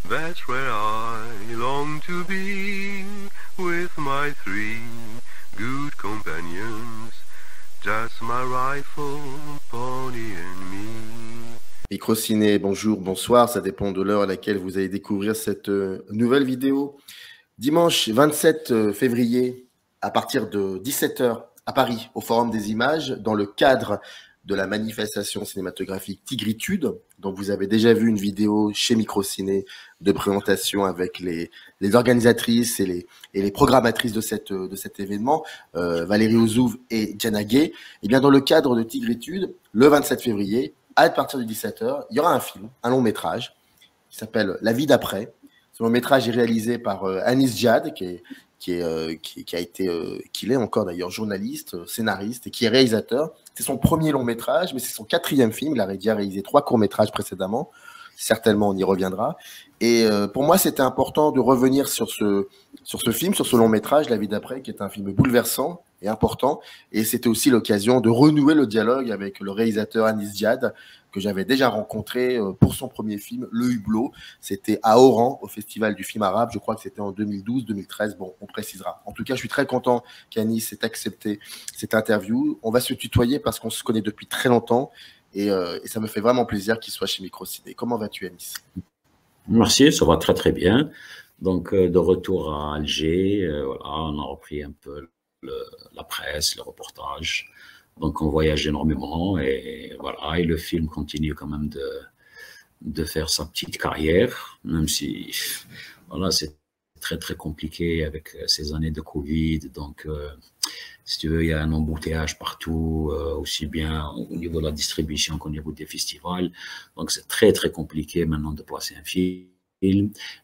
That's where I long to be, with my three good companions, just my rifle, pony and me. Microciné, bonjour, bonsoir, ça dépend de l'heure à laquelle vous allez découvrir cette nouvelle vidéo. Dimanche 27 février, à partir de 17 h à Paris, au Forum des Images, dans le cadre de la manifestation cinématographique Tigritude. Donc vous avez déjà vu une vidéo chez Microciné de présentation avec les organisatrices et les programmatrices de cet événement, Valérie Ouzouv et Diana Gay. Et bien dans le cadre de Tigritude, le 27 février, à partir de 17 h, il y aura un film, un long métrage, qui s'appelle La vie d'après. Ce long métrage est réalisé par Anis Djad, qui est encore d'ailleurs journaliste, scénariste et qui est réalisateur. C'est son premier long métrage, mais c'est son 4e film. Il a déjà réalisé 3 courts métrages précédemment. Certainement, on y reviendra. Et pour moi, c'était important de revenir sur ce film, sur ce long métrage, La vie d'après, qui est un film bouleversant et important. Et c'était aussi l'occasion de renouer le dialogue avec le réalisateur Anis Djad, que j'avais déjà rencontré pour son premier film, Le Hublot. C'était à Oran, au Festival du film arabe. Je crois que c'était en 2012-2013. Bon, on précisera. En tout cas, je suis très content qu'Anis ait accepté cette interview. On va se tutoyer parce qu'on se connaît depuis très longtemps. Et ça me fait vraiment plaisir qu'il soit chez Microciné. Comment vas-tu, Anis? Merci, ça va très très bien. Donc, de retour à Alger, voilà, on a repris un peu la presse, le reportage. Donc, on voyage énormément et voilà, et le film continue quand même de faire sa petite carrière, même si, voilà, c'est très très compliqué avec ces années de Covid. Donc, si tu veux, il y a un embouteillage partout, aussi bien au niveau de la distribution qu'au niveau des festivals. Donc, c'est très très compliqué maintenant de placer un film.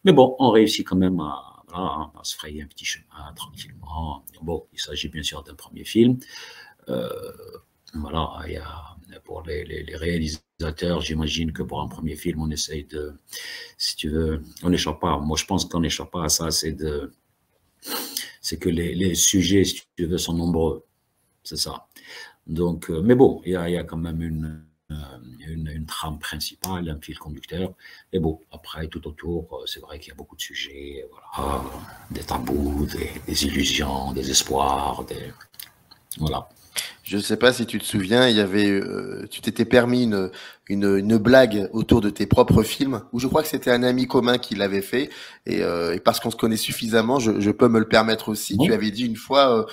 Mais bon, on réussit quand même à se frayer un petit chemin tranquillement. Bon, il s'agit bien sûr d'un premier film. Voilà, il y a, pour les réalisateurs, j'imagine que pour un premier film, on essaye de, si tu veux, on n'échappe pas. Moi, je pense qu'on n'échappe pas à ça, c'est que les sujets, si tu veux, sont nombreux. C'est ça. Donc, mais bon, il y a quand même une trame principale, un fil conducteur. Et bon, après, tout autour, c'est vrai qu'il y a beaucoup de sujets, voilà, des tabous, des illusions, des espoirs, voilà. Je ne sais pas si tu te souviens, il y avait, tu t'étais permis une blague autour de tes propres films, où je crois que c'était un ami commun qui l'avait fait, et parce qu'on se connaît suffisamment, je peux me le permettre aussi. Bon. Tu avais dit une fois,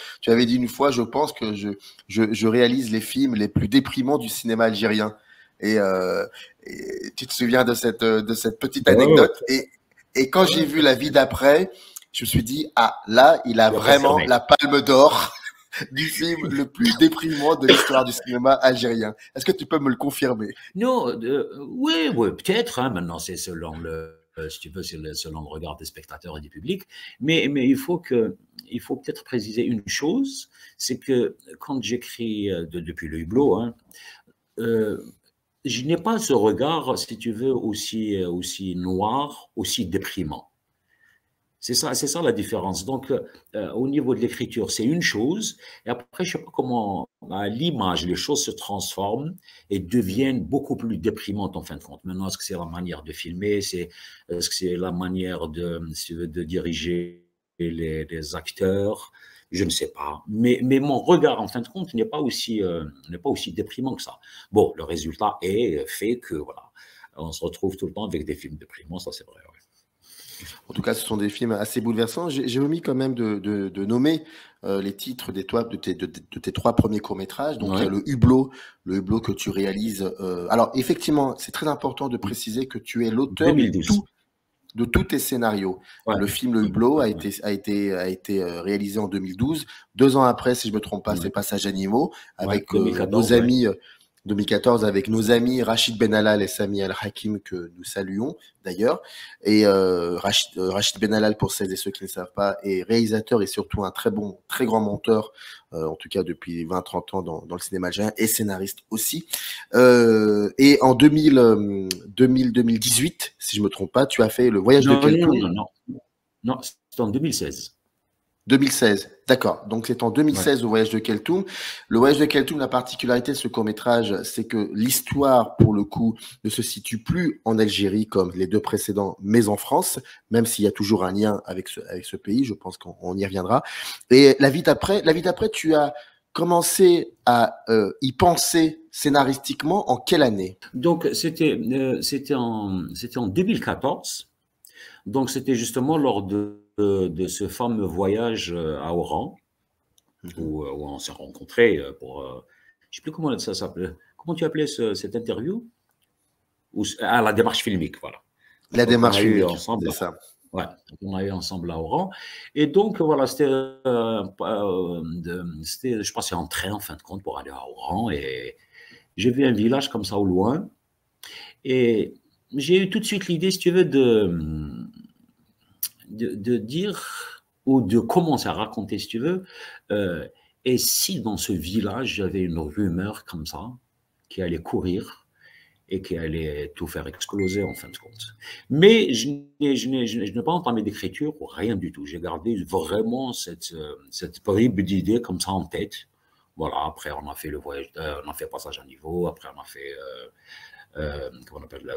je pense que je réalise les films les plus déprimants du cinéma algérien. Et tu te souviens de cette petite anecdote? Et quand j'ai vu La vie d'après, je me suis dit, ah, là, il a vraiment la palme d'or du film le plus déprimant de l'histoire du cinéma algérien. Est-ce que tu peux me le confirmer? Non, oui, peut-être. Hein, maintenant, c'est selon si tu veux, c'est selon le regard des spectateurs et du public. Mais il faut peut-être préciser une chose, c'est que quand j'écris depuis le hublot, hein, je n'ai pas ce regard, si tu veux, aussi noir, aussi déprimant. C'est ça la différence. Donc, au niveau de l'écriture, c'est une chose. Et après, je ne sais pas comment, à l'image, les choses se transforment et deviennent beaucoup plus déprimantes en fin de compte. Maintenant, est-ce que c'est la manière de filmer? Est-ce que c'est la manière si tu veux, de diriger les acteurs? Je ne sais pas. Mais mon regard, en fin de compte, n'est pas aussi déprimant que ça. Bon, le résultat fait que, voilà, on se retrouve tout le temps avec des films déprimants, ça c'est vrai. Ouais. En tout cas, ce sont des films assez bouleversants. J'ai omis quand même de nommer les titres de tes 3 premiers courts-métrages. Donc, il y a le Hublot que tu réalises. Alors, effectivement, c'est très important de préciser que tu es l'auteur de tous tes scénarios. Ouais. Le film Le Hublot a été réalisé en 2012. 2 ans après, si je me trompe pas, c'est Passages animaux, avec nos amis... 2014 avec nos amis Rachid Benallal et Sami Al-Hakim, que nous saluons d'ailleurs. Et Rachid Benallal, pour celles et ceux qui ne savent pas, est réalisateur et surtout un très grand monteur, en tout cas depuis 20-30 ans dans le cinéma algérien, et scénariste aussi. Et en 2018, si je me trompe pas, tu as fait Le Voyage de quelqu'un. Non, c'était en 2016. 2016, d'accord. Donc c'est en Ouais. 2016 le voyage de Keltoum. Le voyage de Keltoum, la particularité de ce court-métrage, c'est que l'histoire, pour le coup, ne se situe plus en Algérie comme les deux précédents, mais en France, même s'il y a toujours un lien avec ce pays, je pense qu'on y reviendra. Et la vie d'après, tu as commencé à y penser scénaristiquement en quelle année? Donc, c'était en 2014. Donc, c'était justement lors de ce fameux voyage à Oran, Mhm. où on s'est rencontrés pour. Je ne sais plus comment ça s'appelait. Comment tu appelais cette interview? La démarche filmique, voilà. La Donc, on démarche a eu filmique, ensemble, c'est ça. ouais, on a eu ensemble à Oran. Et donc, voilà, c'était, je passais en train, en fin de compte, pour aller à Oran. Et j'ai vu un village comme ça au loin. Et j'ai eu tout de suite l'idée, si tu veux, de dire ou de commencer à raconter, si tu veux, euh, et si dans ce village, j'avais une rumeur comme ça, qui allait courir et qui allait tout faire exploser en fin de compte. Mais je n'ai pas entamé d'écriture, rien du tout. J'ai gardé vraiment cette bribe d'idées comme ça en tête. Voilà, après on a fait le voyage, on a fait passage à niveau, après on a fait, comment on appelle,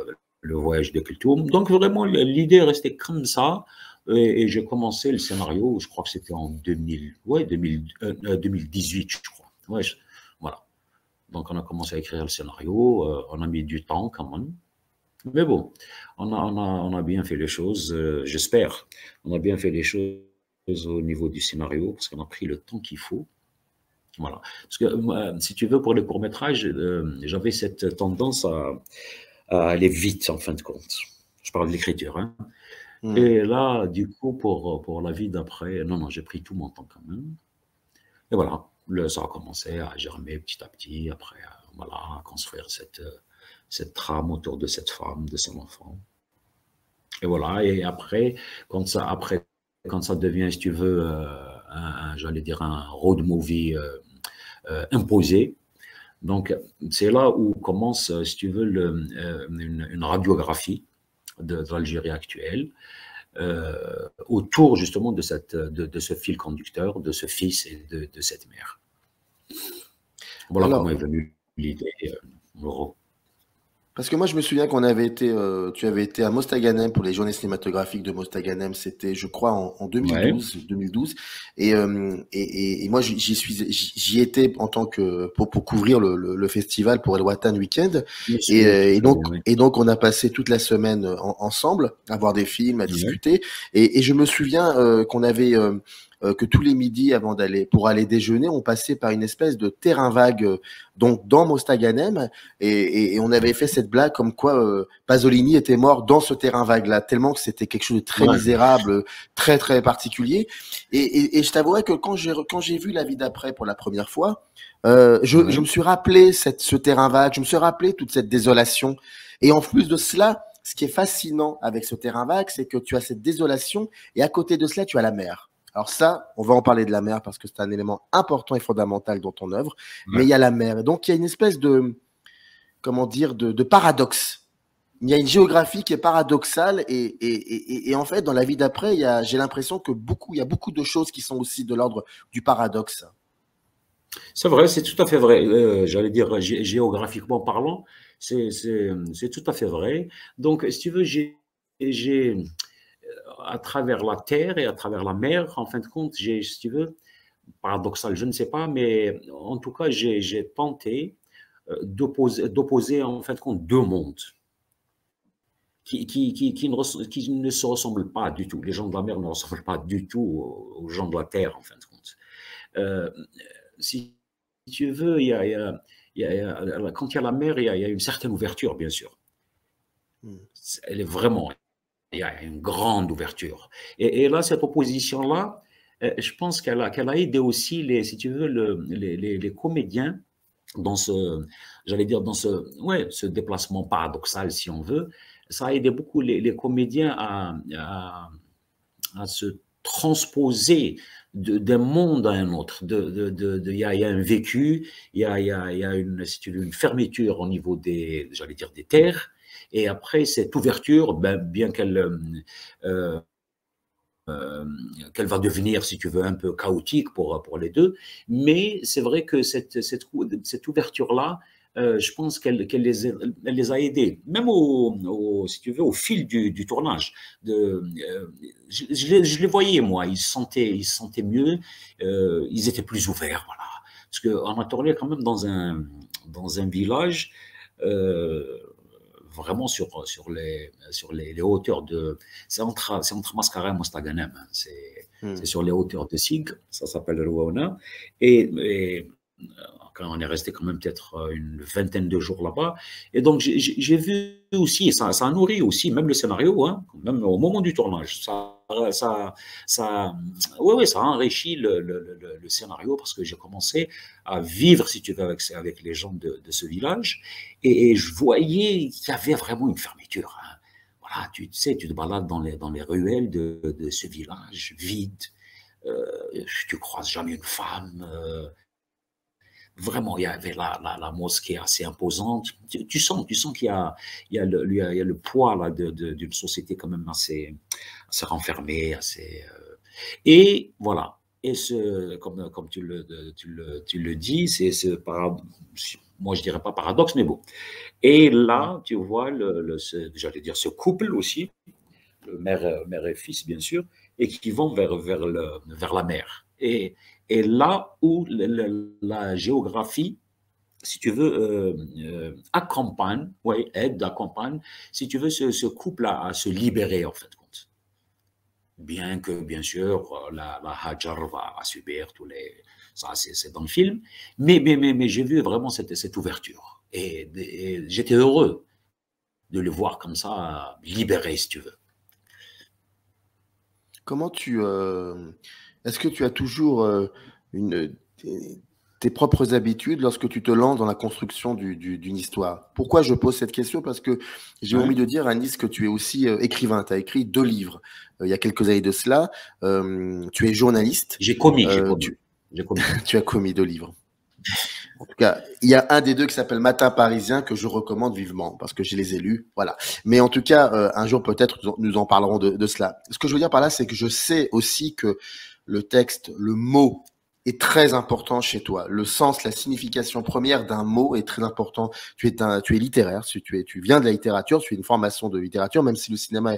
le voyage de Kultoum. Donc vraiment, l'idée est restée comme ça. Et j'ai commencé le scénario, je crois que c'était en 2000, ouais, 2018, je crois. Ouais, voilà. Donc, on a commencé à écrire le scénario. On a mis du temps quand même. Mais bon, on a bien fait les choses, j'espère. On a bien fait les choses au niveau du scénario parce qu'on a pris le temps qu'il faut. Voilà. Parce que, si tu veux, pour les courts-métrages, j'avais cette tendance à aller vite, en fin de compte. Je parle de l'écriture, hein. Hmm. Et là, du coup, pour la vie d'après, non, non, j'ai pris tout mon temps quand même. Et voilà, ça a commencé à germer petit à petit, après, voilà, à construire cette trame autour de cette femme, de son enfant. Et voilà, et quand ça devient, si tu veux, j'allais dire un road movie imposé, donc c'est là où commence, si tu veux, une radiographie de l'Algérie actuelle, autour justement de ce fil conducteur, de ce fils et de cette mère. Voilà comment est Alors, venue l'idée. Laurent. parce que moi, je me souviens qu'on avait été, tu avais été à Mostaganem pour les journées cinématographiques de Mostaganem. C'était, je crois, en Ouais, 2012. Et moi, j'y étais en tant que pour couvrir le festival pour El Watan Weekend. bien sûr, très bien, oui. Et donc, on a passé toute la semaine ensemble à voir des films, à Ouais, discuter. Et je me souviens qu'on avait que tous les midis avant pour aller déjeuner, on passait par une espèce de terrain vague, donc dans Mostaganem. Et on avait fait cette blague comme quoi Pasolini était mort dans ce terrain vague-là, tellement que c'était quelque chose de très ouais, misérable, très très particulier. Et je t'avouerais que quand j'ai vu La vie d'après pour la première fois, je me ouais. suis rappelé ce terrain vague, je me suis rappelé toute cette désolation. Et en plus de cela, ce qui est fascinant avec ce terrain vague, c'est que tu as cette désolation et à côté de cela, tu as la mer. Alors ça, on va en parler de la mer parce que c'est un élément important et fondamental dans ton œuvre, mais Ouais. il y a la mer. Et donc, il y a une espèce de, comment dire, de paradoxe. Il y a une géographie qui est paradoxale et en fait, dans la vie d'après, j'ai l'impression que il y a beaucoup de choses qui sont aussi de l'ordre du paradoxe. C'est vrai, c'est tout à fait vrai. J'allais dire géographiquement parlant, c'est tout à fait vrai. Donc, si tu veux, à travers la terre et à travers la mer, en fin de compte, si tu veux, paradoxal, je ne sais pas, mais en tout cas, j'ai tenté d'opposer en fin de compte deux mondes qui ne se ressemblent pas du tout. Les gens de la mer ne ressemblent pas du tout aux gens de la terre, en fin de compte. Euh, Si tu veux, quand il y a la mer, il y a une certaine ouverture, bien sûr. Hmm. Elle est vraiment, il y a une grande ouverture. Et là, cette opposition-là, je pense qu'elle a aidé aussi, si tu veux, les comédiens dans j'allais dire, dans ouais, ce déplacement paradoxal, si on veut. Ça a aidé beaucoup les comédiens à se transposer d'un monde à un autre. Il y a un vécu, il y a une fermeture au niveau j'allais dire, des terres, et après cette ouverture, bien qu'elle qu'elle va devenir, si tu veux, un peu chaotique pour les deux. Mais c'est vrai que cette ouverture-là, je pense qu'elle les a aidés, même si tu veux, au fil du tournage. Je les voyais, moi, ils se sentaient mieux, ils étaient plus ouverts, voilà. Parce qu'on a tourné quand même dans un village, vraiment sur les hauteurs de... C'est entre Mascara et Mostaganem, hein. C'est sur les hauteurs de Sig, ça s'appelle le Rouaona. Et quand on est resté quand même peut-être une vingtaine de jours là-bas. Et donc, j'ai vu aussi, ça a nourri aussi, même le scénario, hein, même au moment du tournage. Ça a enrichi le scénario parce que j'ai commencé à vivre, si tu veux, avec les gens de ce village. Et je voyais qu'il y avait vraiment une fermeture, hein. Voilà, tu sais, tu te balades dans les ruelles de ce village vide. Tu croises jamais une femme. Vraiment, il y avait la mosquée assez imposante. Tu sens qu'il y a le poids là, d'une société quand même assez renfermée, et voilà. Et comme tu le dis, moi je dirais pas paradoxe, mais bon. Et là, tu vois, j'allais dire ce couple aussi, le mère et fils, bien sûr, et qui vont vers la mer. Et là où la géographie, si tu veux, accompagne, si tu veux, ce couple à se libérer, en fait, compte. Bien que, bien sûr, la Hajar va subir ça, c'est dans le film, mais j'ai vu vraiment cette ouverture. Et j'étais heureux de le voir comme ça, libéré, si tu veux. Comment est-ce que tu as toujours tes propres habitudes lorsque tu te lances dans la construction d'une histoire? Pourquoi je pose cette question? Parce que j'ai envie de dire, Anis, que tu es aussi écrivain. Tu as écrit 2 livres il y a quelques années de cela. Tu es journaliste. J'ai commis. Tu as commis 2 livres. En tout cas, il y a un des 2 qui s'appelle Matin Parisien que je recommande vivement parce que je les ai lus. Voilà. Mais en tout cas, un jour peut-être nous en parlerons de cela. Ce que je veux dire par là, c'est que je sais aussi que le texte, le mot est très important chez toi. Le sens, la signification première d'un mot est très important. Tu es littéraire, tu viens de la littérature, tu as une formation de littérature, même si le cinéma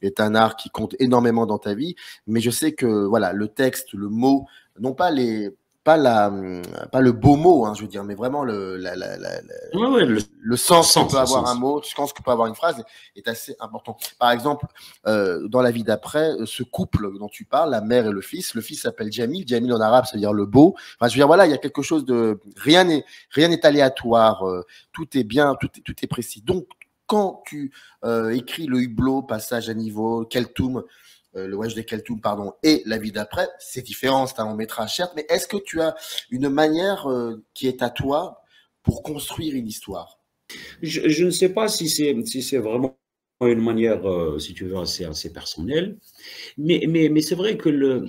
est un art qui compte énormément dans ta vie. Mais je sais que voilà, le texte, le mot, non pas le beau mot, hein, je veux dire, mais vraiment le sens que peut avoir un mot, le sens que peut avoir une phrase est assez important. Par exemple, dans La vie d'après, ce couple dont tu parles, la mère et le fils s'appelle Jamil. Jamil en arabe, ça veut dire le beau. Enfin, je veux dire, voilà, il y a quelque chose de... Rien n'est aléatoire, tout est bien, tout est précis. Donc, quand tu écris le hublot, passage à niveau, Keltoum, le Wesh de Keltoum, pardon, et La vie d'après, c'est différent, c'est un long métrage, certes, mais est-ce que tu as une manière qui est à toi pour construire une histoire? Je ne sais pas si c'est vraiment une manière, si tu veux, assez personnelle, mais c'est vrai que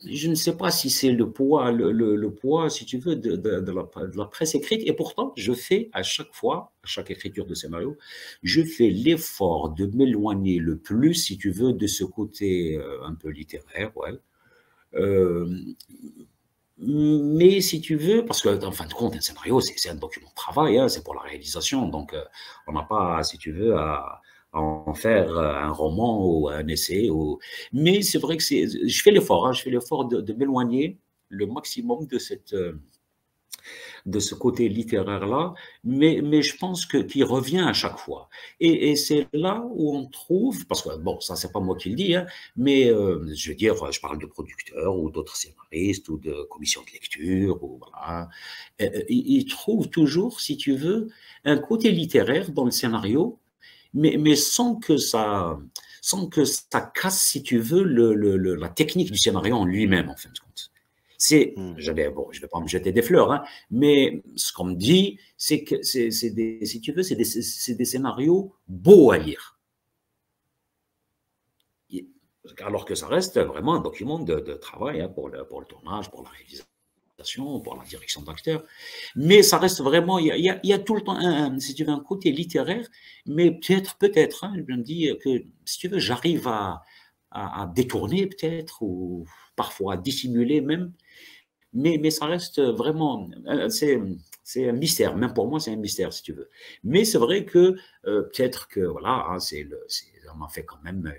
je ne sais pas si c'est le poids, si tu veux, de la presse écrite. Et pourtant, je fais à chaque fois, à chaque écriture de scénario, je fais l'effort de m'éloigner le plus, si tu veux, de ce côté un peu littéraire, ouais. Mais si tu veux, parce qu'en fin de compte, un scénario, c'est un document de travail, hein, c'est pour la réalisation. Donc, on n'a pas, si tu veux, à en faire un roman ou un essai. Mais c'est vrai que je fais l'effort, hein, je fais l'effort de m'éloigner le maximum de ce côté littéraire-là, mais je pense qu'il revient à chaque fois. Et c'est là où on trouve, parce que bon, ça c'est pas moi qui le dis, hein, mais je veux dire, je parle de producteurs ou d'autres scénaristes ou de commissions de lecture, ou voilà, ils trouvent toujours, si tu veux, un côté littéraire dans le scénario, mais sans que ça casse, si tu veux, la technique du scénario en lui-même, en fin de compte. Bon, je vais pas me jeter des fleurs, hein, mais ce qu'on me dit, c'est que si tu veux, c'est des scénarios beaux à lire. Alors que ça reste vraiment un document de travail, hein, pour le tournage, pour la réalisation, pour la direction d'acteurs. Mais ça reste vraiment, il y a tout le temps, si tu veux, un côté littéraire, mais peut-être, hein, je me dis que, si tu veux, j'arrive à à détourner peut-être, ou parfois à dissimuler même, mais ça reste vraiment, c'est un mystère, même pour moi c'est un mystère si tu veux. Mais c'est vrai que peut-être que voilà, hein, on a fait quand même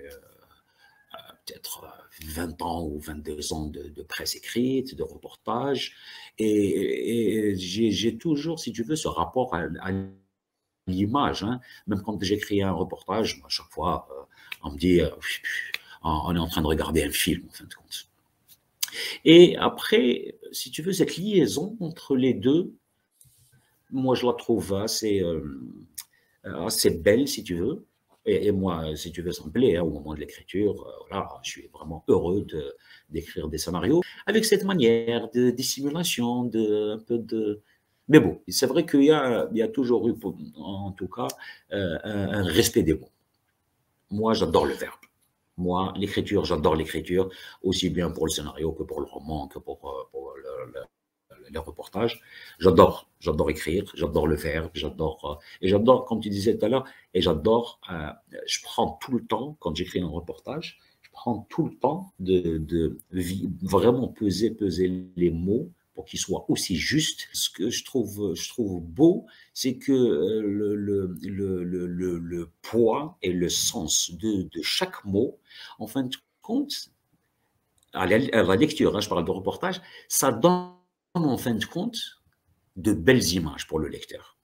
peut-être 20 ans ou 22 ans de presse écrite, de reportage, et j'ai toujours, si tu veux, ce rapport à l'image, hein. Même quand j'écris un reportage, à chaque fois, on me dit, on est en train de regarder un film, en fin de compte. Et après, si tu veux, cette liaison entre les deux, moi, je la trouve assez belle, si tu veux. Et moi, si tu veux, ça me plaît, hein, au moment de l'écriture. Voilà, je suis vraiment heureux d'écrire des scénarios avec cette manière de dissimulation, un peu de. Mais bon, c'est vrai qu'il y a toujours eu, en tout cas, un respect des mots. Moi, j'adore le verbe. Moi, l'écriture, j'adore l'écriture, aussi bien pour le scénario que pour le roman, que pour les reportages. J'adore écrire, j'adore le verbe, et j'adore, comme tu disais tout à l'heure, et je prends tout le temps, quand j'écris un reportage, je prends tout le temps de vraiment peser les mots pour qu'ils soient aussi justes. Ce que je trouve beau, c'est que le poids et le sens de chaque mot, en fin de compte, à la lecture, hein, je parle de reportage, ça donne en fin de compte de belles images pour le lecteur.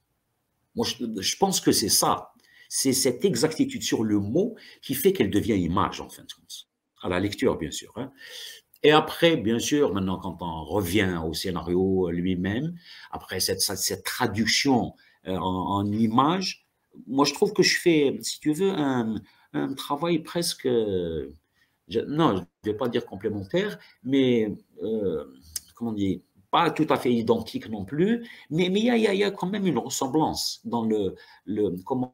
Moi, je pense que c'est ça. C'est cette exactitude sur le mot qui fait qu'elle devient image, en fin de compte. À la lecture, bien sûr, hein. Et après, bien sûr, maintenant, quand on revient au scénario lui-même, après cette traduction en images, moi, je trouve que je fais, si tu veux, un travail presque, non, je ne vais pas dire complémentaire, mais, comment dire, pas tout à fait identique non plus, mais il y a quand même une ressemblance dans comment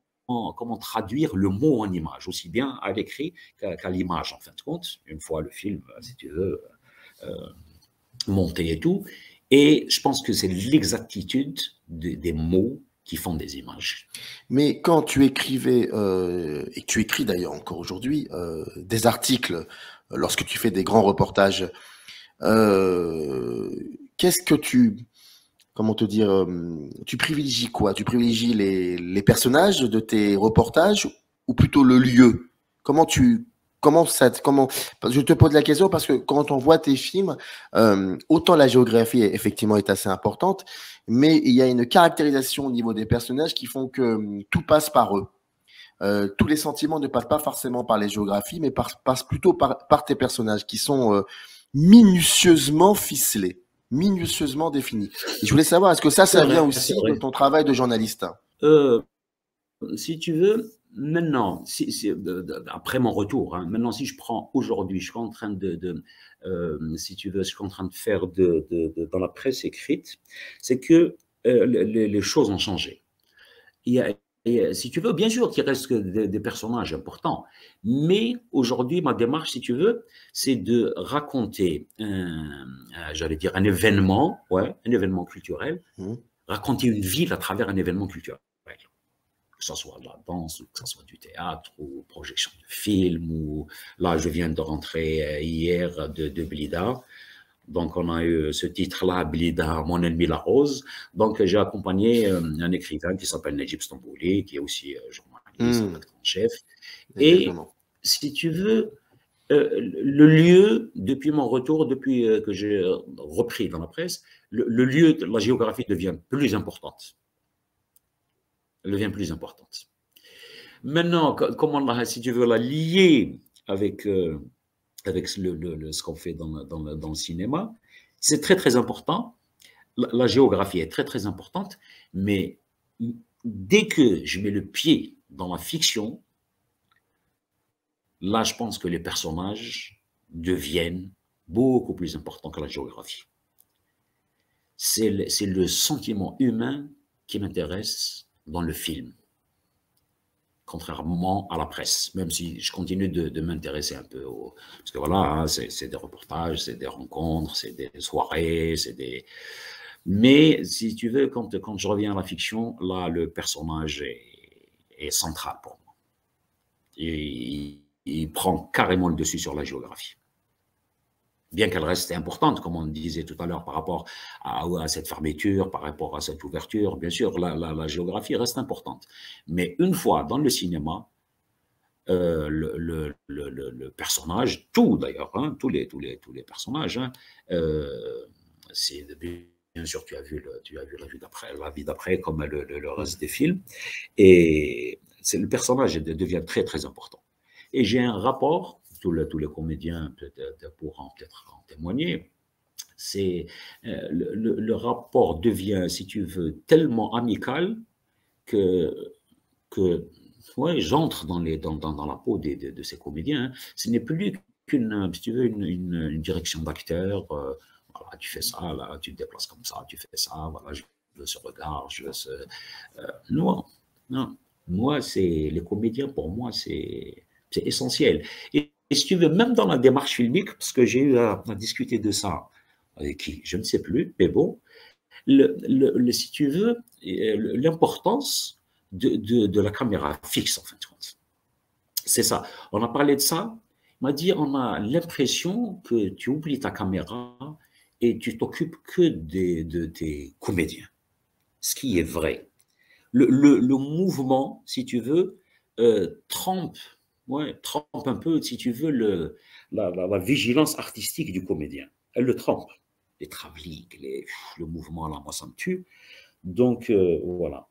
traduire le mot en image, aussi bien à l'écrit qu'à l'image, en fin de compte, une fois le film, si tu veux, monté et tout. Et je pense que c'est l'exactitude des mots qui font des images. Mais quand tu écrivais, et tu écris d'ailleurs encore aujourd'hui, des articles, lorsque tu fais des grands reportages, qu'est-ce que comment te dire, tu privilégies quoi? Tu privilégies les personnages de tes reportages ou plutôt le lieu? Comment je te pose la question parce que quand on voit tes films, autant la géographie effectivement est assez importante, mais il y a une caractérisation au niveau des personnages qui font que tout passe par eux. Tous les sentiments ne passent pas forcément par les géographies, mais passent plutôt par tes personnages qui sont minutieusement ficelés, minutieusement définis. Et je voulais savoir, est-ce que ça vient aussi de ton travail de journaliste? Si tu veux, maintenant, après mon retour, hein, maintenant, si je prends aujourd'hui, je suis en train si tu veux, je suis en train de faire dans la presse écrite, c'est que les choses ont changé. Si tu veux, bien sûr qu'il reste des personnages importants, mais aujourd'hui, ma démarche, si tu veux, c'est de raconter j'allais dire un événement culturel, raconter une ville à travers un événement culturel. Que ce soit de la danse, ou que ce soit du théâtre, ou projection de films, ou là, je viens de rentrer hier de Blida. Donc, on a eu ce titre-là, Blida, Mon ennemi la rose. Donc, j'ai accompagné un écrivain qui s'appelle Najib Stambouli, qui est aussi journaliste, rédacteur en chef. Et si tu veux, le lieu, depuis mon retour, depuis que j'ai repris dans la presse, le lieu, la géographie devient plus importante. Elle devient plus importante. Maintenant, comment, si tu veux, la lier avec ce qu'on fait dans le cinéma, c'est très, très important. La géographie est très, très importante, mais dès que je mets le pied dans la fiction, là, je pense que les personnages deviennent beaucoup plus importants que la géographie. C'est le sentiment humain qui m'intéresse dans le film, contrairement à la presse, même si je continue de m'intéresser un peu parce que voilà, hein, c'est des reportages, c'est des rencontres, c'est des soirées, mais si tu veux, quand je reviens à la fiction, là, le personnage est central pour moi. Et il prend carrément le dessus sur la géographie. Bien qu'elle reste importante, comme on disait tout à l'heure, par rapport à cette fermeture, par rapport à cette ouverture, bien sûr, la géographie reste importante. Mais une fois dans le cinéma, le personnage, tout d'ailleurs, hein, tous les personnages, hein, c'est bien sûr tu as vu la vie d'après comme le reste des films, et le personnage devient très très important. Et j'ai un rapport, tous les comédiens pourront peut-être en témoigner, c'est le rapport devient, si tu veux, tellement amical que ouais, j'entre dans la peau de ces comédiens. Hein. Ce n'est plus qu'une, si tu veux, une direction d'acteur. Voilà, tu fais ça, là, tu te déplaces comme ça, tu fais ça, voilà, je veux ce regard, je veux ce. Non, non. Moi, les comédiens, pour moi, c'est essentiel. Et si tu veux, même dans la démarche filmique, parce que j'ai eu à discuter de ça avec qui, je ne sais plus, mais bon, si tu veux, l'importance de la caméra fixe, en fin de compte. C'est ça. On a parlé de ça. Il m'a dit, on a l'impression que tu oublies ta caméra et tu t'occupes que de tes comédiens. Ce qui est vrai. Le mouvement, si tu veux, trompe un peu, si tu veux, la vigilance artistique du comédien. Elle le trompe. Les travelling, le mouvement, là, moi, ça me tue. Donc, voilà.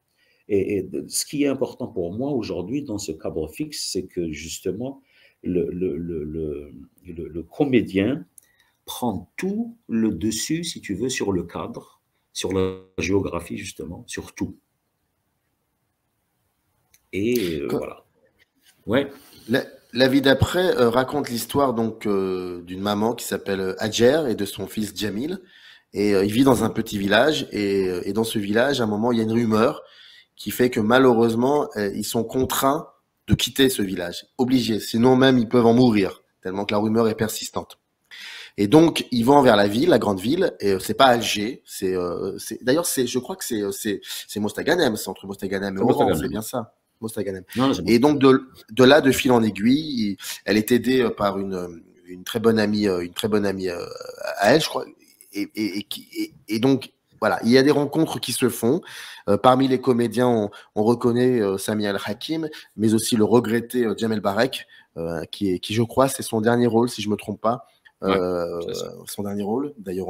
Et ce qui est important pour moi aujourd'hui dans ce cadre fixe, c'est que justement, le comédien prend tout le dessus, si tu veux, sur le cadre, sur la géographie, justement, sur tout. Et voilà. Ouais. La vie d'après raconte l'histoire donc d'une maman qui s'appelle Hadjer et de son fils Jamil. Et il vit dans un petit village. Et dans ce village, à un moment, il y a une rumeur qui fait que malheureusement, ils sont contraints de quitter ce village. Obligés. Sinon même, ils peuvent en mourir, tellement que la rumeur est persistante. Et donc, ils vont vers la ville, la grande ville, et c'est pas Alger, d'ailleurs, je crois que c'est Mostaganem, c'est entre Mostaganem et Oran, c'est bien ça. Mostaganem. Et donc, de là, de fil en aiguille, elle est aidée par une très bonne amie à elle, je crois, et donc, voilà, il y a des rencontres qui se font. Parmi les comédiens, on reconnaît Sami Al-Hakim, mais aussi le regretté Jamel Barek, qui je crois, c'est son dernier rôle, si je me trompe pas. Son dernier rôle. D'ailleurs,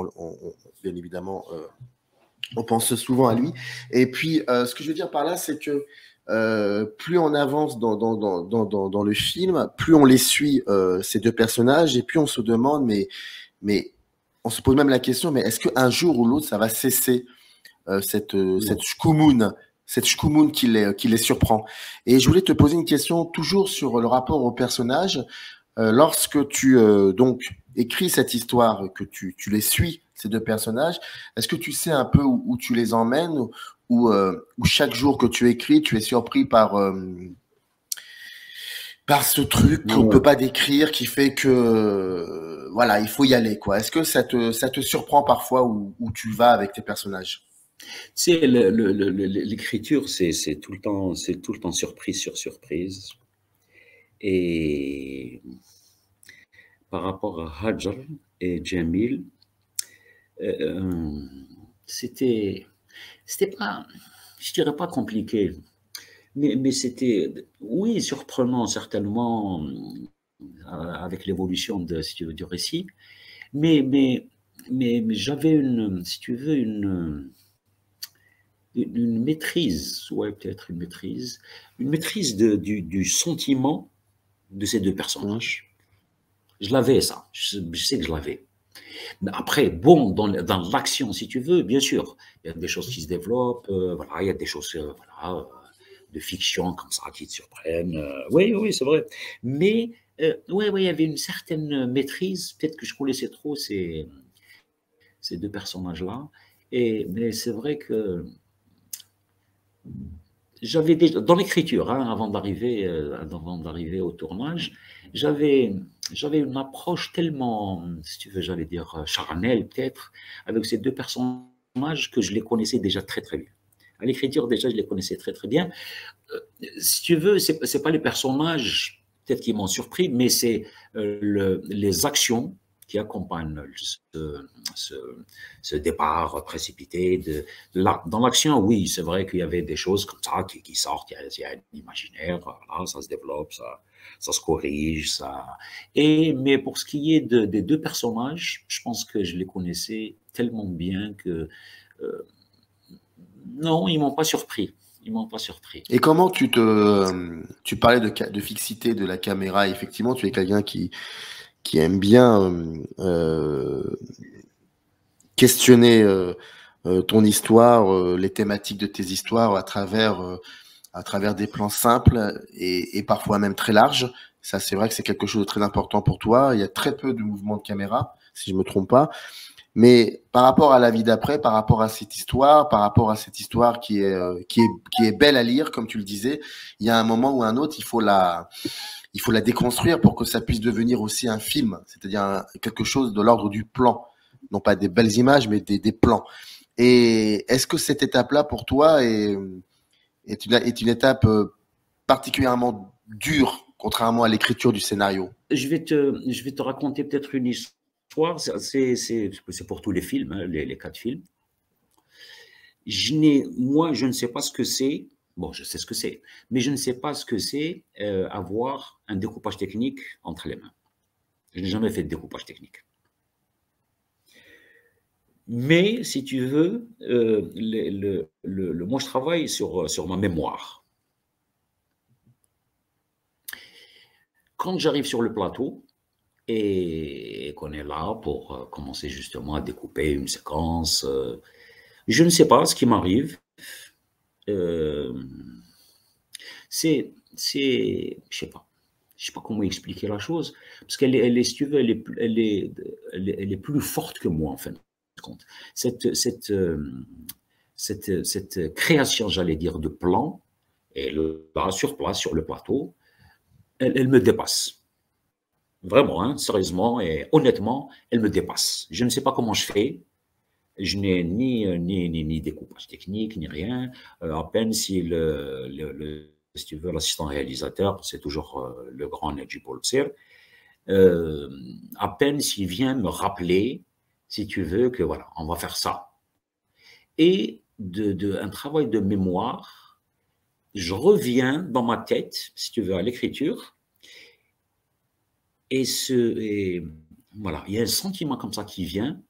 bien évidemment, on pense souvent à lui. Et puis, ce que je veux dire par là, c'est que plus on avance dans le film, plus on les suit, ces deux personnages, et puis on se demande, mais on se pose même la question, mais est-ce qu'un jour ou l'autre, ça va cesser cette shkoumoun qui les surprend? Et je voulais te poser une question toujours sur le rapport au personnage. Lorsque tu donc écris cette histoire, que tu les suis, ces deux personnages, est-ce que tu sais un peu où tu les emmènes, ou chaque jour que tu écris, tu es surpris par ce truc qu'on ne peut pas décrire, qui fait que voilà, il faut y aller, quoi. Est-ce que ça te surprend parfois où tu vas avec tes personnages? C'est l'écriture, c'est tout le temps surprise sur surprise. Et par rapport à Hadjer et Jamil, c'était pas, je dirais pas compliqué, mais c'était, oui, surprenant certainement, avec l'évolution si tu veux, du récit, mais j'avais si tu veux, une maîtrise, ouais, peut-être une maîtrise du sentiment de ces deux personnages. Je l'avais, ça. Je sais que je l'avais. Mais après, bon, dans l'action, si tu veux, bien sûr, il y a des choses qui se développent, voilà, il y a des choses de fiction comme ça qui te surprennent. Oui, c'est vrai. Mais, oui, il y avait une certaine maîtrise. Peut-être que je connaissais trop ces deux personnages-là. Mais c'est vrai que j'avais déjà, dans l'écriture, hein, avant d'arriver au tournage, j'avais une approche tellement, si tu veux, j'allais dire charnelle peut-être, avec ces deux personnages que je les connaissais déjà très très bien. À l'écriture déjà, je les connaissais très très bien. Si tu veux, c'est pas les personnages peut-être qui m'ont surpris, mais c'est les actions qui accompagnent ce départ précipité. Dans l'action, oui, c'est vrai qu'il y avait des choses comme ça qui sortent, il y a un imaginaire, voilà, ça se développe, ça se corrige, mais pour ce qui est des deux personnages, je pense que je les connaissais tellement bien que non, ils m'ont pas surpris. Ils m'ont pas surpris. Et comment tu parlais de fixité de la caméra, effectivement, tu es quelqu'un qui aime bien questionner ton histoire, les thématiques de tes histoires à travers des plans simples et parfois même très larges. Ça, c'est vrai que c'est quelque chose de très important pour toi. Il y a très peu de mouvements de caméra, si je me trompe pas. Mais par rapport à la vie d'après, par rapport à cette histoire, qui est belle à lire, comme tu le disais, il y a un moment ou un autre, il faut la déconstruire pour que ça puisse devenir aussi un film, c'est-à-dire quelque chose de l'ordre du plan, non pas des belles images, mais des plans. Et est-ce que cette étape-là, pour toi, est une étape particulièrement dure, contrairement à l'écriture du scénario? Je vais te raconter peut-être une histoire. C'est pour tous les films, hein, les 4 films. Moi, je ne sais pas ce que c'est. Bon, je sais ce que c'est, mais je ne sais pas ce que c'est avoir un découpage technique entre les mains. Je n'ai jamais fait de découpage technique. Mais, si tu veux, moi, je travaille sur ma mémoire. Quand j'arrive sur le plateau, et qu'on est là pour commencer justement à découper une séquence. Je ne sais pas ce qui m'arrive. Je sais pas comment expliquer la chose, parce qu'elle est, si tu veux, elle est plus forte que moi en fin de compte. Cette création, j'allais dire, de plan, et là sur place, sur le plateau, elle me dépasse. Vraiment, hein, sérieusement et honnêtement, elle me dépasse. Je ne sais pas comment je fais. Je n'ai ni découpage technique, ni rien. À peine si si tu veux, l'assistant réalisateur, c'est toujours le grand Najib Olbsir, à peine s'il vient me rappeler, si tu veux, que voilà, on va faire ça. Et un travail de mémoire, je reviens dans ma tête, si tu veux, à l'écriture. Et voilà, il y a un sentiment comme ça qui vient.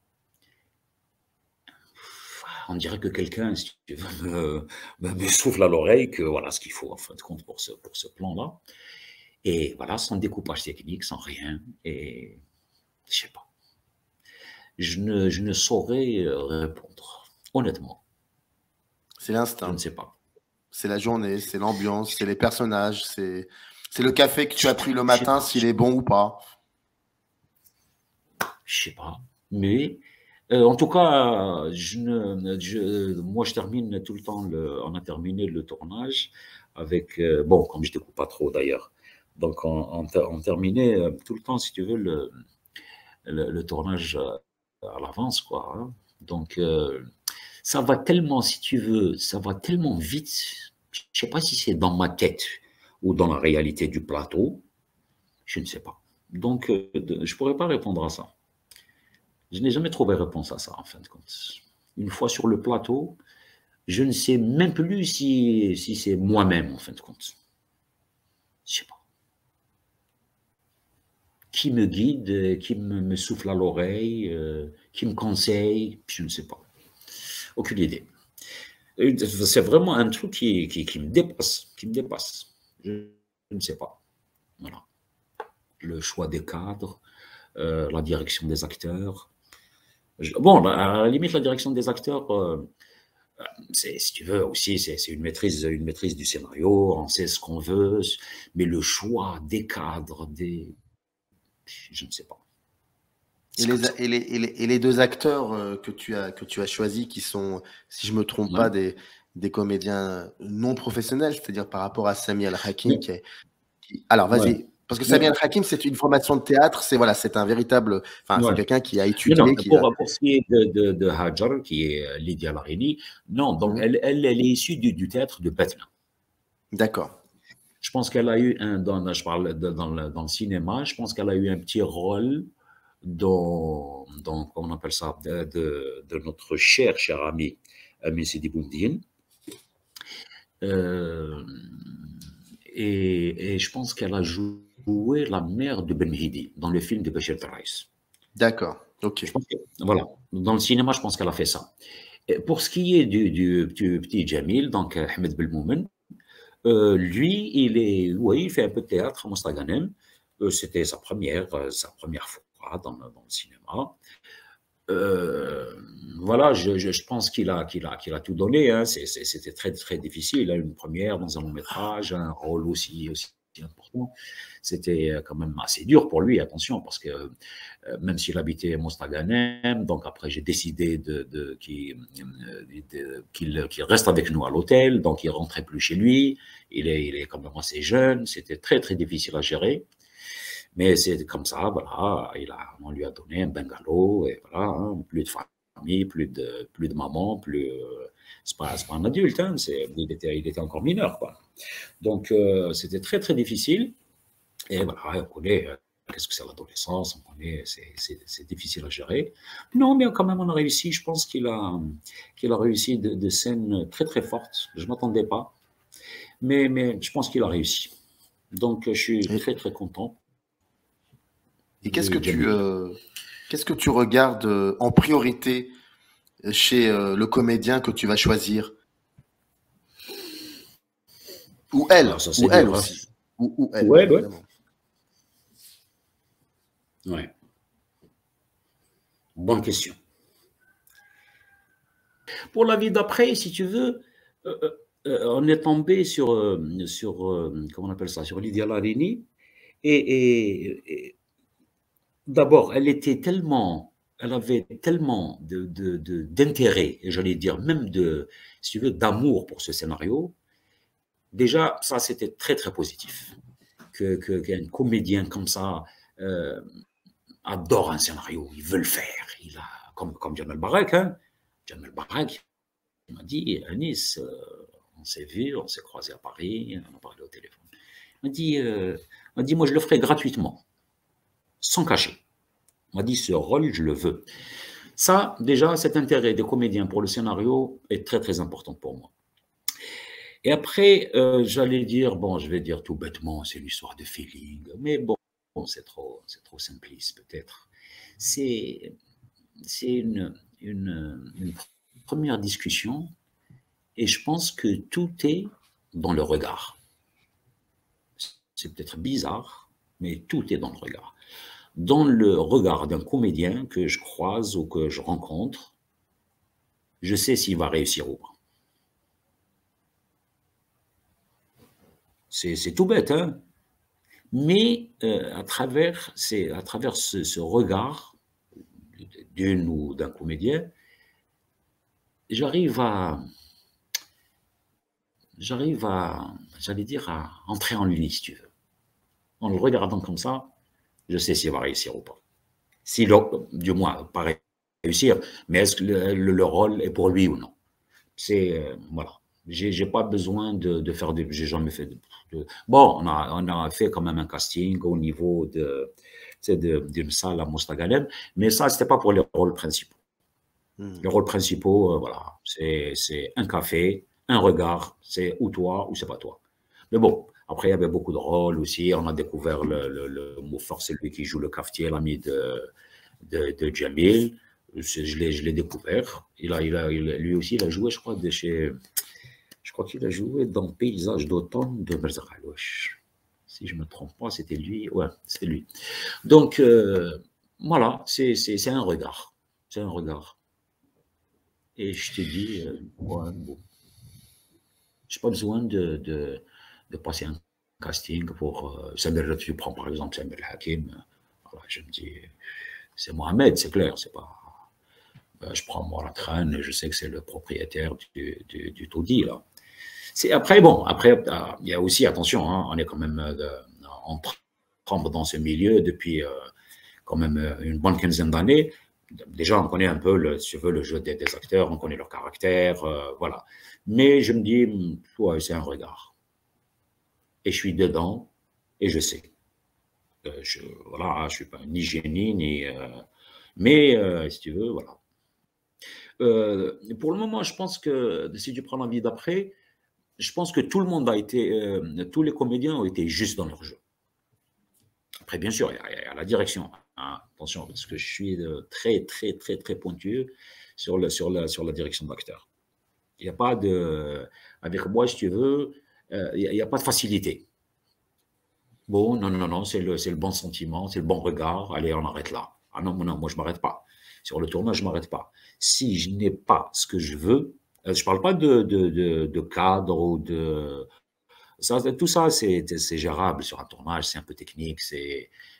On dirait que quelqu'un, si tu veux, me souffle à l'oreille que voilà ce qu'il faut, en fin de compte, pour ce plan-là. Et voilà, sans découpage technique, sans rien. Et je sais pas. Je ne saurais répondre, honnêtement. C'est l'instinct. Je ne sais pas. C'est la journée, c'est l'ambiance, c'est les personnages, c'est le café que tu as pris le matin, s'il est bon ou pas. Je sais pas. Mais en tout cas, moi, je termine tout le temps. On a terminé le tournage avec bon, comme je ne découpe pas trop d'ailleurs. Donc, on terminait tout le temps, si tu veux, le tournage à l'avance, quoi. Hein. Donc, ça va tellement, si tu veux, ça va tellement vite. Je ne sais pas si c'est dans ma tête ou dans la réalité du plateau, je ne sais pas. Donc, je ne pourrais pas répondre à ça. Je n'ai jamais trouvé réponse à ça, en fin de compte. Une fois sur le plateau, je ne sais même plus si c'est moi-même, en fin de compte. Je ne sais pas. Qui me guide, qui me souffle à l'oreille, qui me conseille, je ne sais pas. Aucune idée. C'est vraiment un truc qui me dépasse, Je ne sais pas. Voilà. Le choix des cadres, la direction des acteurs. Bon, à la limite, la direction des acteurs, si tu veux aussi, c'est une maîtrise du scénario, on sait ce qu'on veut, mais le choix des cadres, je ne sais pas. Et les deux acteurs que tu as choisis, qui sont, si je ne me trompe pas, des comédiens non professionnels, c'est-à-dire par rapport à Sami Al-Hakim. Alors, vas-y. Ouais. Parce que Sami Al-Hakim, c'est une formation de théâtre, c'est un véritable, c'est quelqu'un qui a étudié. Non, pour ce qui est de Hajar, qui est Lydia Larini, non, donc elle est issue du théâtre de Batna. D'accord. Je pense qu'elle a eu je parle dans le cinéma, je pense qu'elle a eu un petit rôle comment on appelle ça, de notre cher ami, Sidi Boumediene. Et je pense qu'elle a joué la mère de Ben Hidi dans le film de Bachir Tarais. D'accord, ok. Voilà, dans le cinéma, je pense qu'elle a fait ça. Et pour ce qui est du petit Jamil, donc Ahmed Belmoumen, lui, il fait un peu de théâtre à Mostaganem. C'était sa première fois dans le cinéma. Voilà, je pense qu'il a tout donné. Hein. C'était très, très difficile. Il a une première dans un long métrage, un rôle aussi important. C'était quand même assez dur pour lui, attention, parce que même s'il habitait à Mostaganem, donc après j'ai décidé qu'il reste avec nous à l'hôtel, donc il rentrait plus chez lui. Il est quand même assez jeune. C'était très, très difficile à gérer. Mais c'est comme ça, voilà, on lui a donné un bungalow, et voilà, hein, plus de famille, plus de maman, c'est pas un adulte, hein, il était encore mineur, quoi. Donc, c'était très, très difficile. Et voilà, on connaît qu'est-ce que c'est l'adolescence, on connaît, c'est difficile à gérer. Non, mais quand même, on a réussi. Je pense qu'il a réussi de scènes très, très fortes. Je ne m'attendais pas. Mais je pense qu'il a réussi. Donc, je suis très, très content. Et qu'est-ce que tu regardes en priorité chez le comédien que tu vas choisir? Ou elle, Alors, ça, ou elle aussi. Ou elle, ouais, évidemment. Ouais. Bonne question. Pour la vie d'après, si tu veux, on est tombé sur comment on appelle ça, sur Lydia Larini. Et d'abord, elle avait tellement d'intérêt, et j'allais dire même si tu veux, d'amour pour ce scénario. Déjà, ça, c'était très, très positif. Qu'un comédien comme ça adore un scénario, il veut le faire. Comme Jamel Barek, hein. Jamel Barek, il m'a dit, Anis, on s'est vu, on s'est croisés à Paris, on a parlé au téléphone. Il m'a dit, moi, je le ferai gratuitement, sans cacher. Il m'a dit, ce rôle, je le veux. Ça, déjà, cet intérêt des comédiens pour le scénario est très, très important pour moi. Et après, j'allais dire, bon, je vais dire tout bêtement, c'est une histoire de feeling, mais bon, c'est trop simpliste peut-être. C'est une première discussion et je pense que tout est dans le regard. C'est peut-être bizarre, mais tout est dans le regard. Dans le regard d'un comédien que je croise ou que je rencontre, je sais s'il va réussir ou pas. C'est tout bête, hein? Mais à travers ce regard d'une ou d'un comédien, j'arrive à, j'allais dire, à entrer en lui, si tu veux. En le regardant comme ça, je sais s'il va réussir ou pas. Du moins, pas réussir, mais est-ce que le rôle est pour lui ou non? Voilà. J'ai pas besoin de faire j'ai jamais fait bon, on a fait quand même un casting au niveau d'une salle à Mostaganem, mais ça, c'était pas pour les rôles principaux. Les rôles principaux, voilà, c'est un café, un regard, c'est ou toi ou c'est pas toi. Mais bon, après, il y avait beaucoup de rôles aussi. On a découvert le mot fort, c'est lui qui joue le cafetier, l'ami de Jamil. Je l'ai découvert. Lui aussi, il a joué, je crois qu'il a joué dans Paysage d'automne de Merzar Alouche. Si je ne me trompe pas, c'était lui. Ouais, c'est lui. Donc, voilà, c'est un regard. C'est un regard. Et je te dis, ouais, bon. Je n'ai pas besoin de passer un casting pour Samuel. Tu prends par exemple Samuel Hakim. Voilà, je me dis, c'est Mohamed, c'est clair, c'est pas. Je prends moi la crâne et je sais que c'est le propriétaire du taudis, là. Après, il y a aussi, attention, hein, on est quand même on trempe dans ce milieu depuis quand même une bonne quinzaine d'années. Déjà, on connaît un peu, si tu veux, le jeu des acteurs, on connaît leur caractère, voilà. Mais je me dis, ouais, c'est un regard. et je suis dedans et je sais. Voilà, je suis pas ni génie, ni, mais si tu veux, voilà. Pour le moment, je pense que si tu prends la vie d'après, je pense que tout le monde a été, tous les comédiens ont été justes dans leur jeu. Après, bien sûr, il y a la direction. Hein, attention, parce que je suis très, très, très, très pointueux sur la direction d'acteur. Il n'y a pas de. Avec moi, si tu veux, il n'y a pas de facilité. Bon, non, non, non, c'est le bon sentiment, c'est le bon regard. Allez, on arrête là. Ah non, non, moi, je ne m'arrête pas. Sur le tournage, je ne m'arrête pas. Si je n'ai pas ce que je veux, je ne parle pas de cadre ou de. Ça, tout ça, c'est gérable sur un tournage, c'est un peu technique,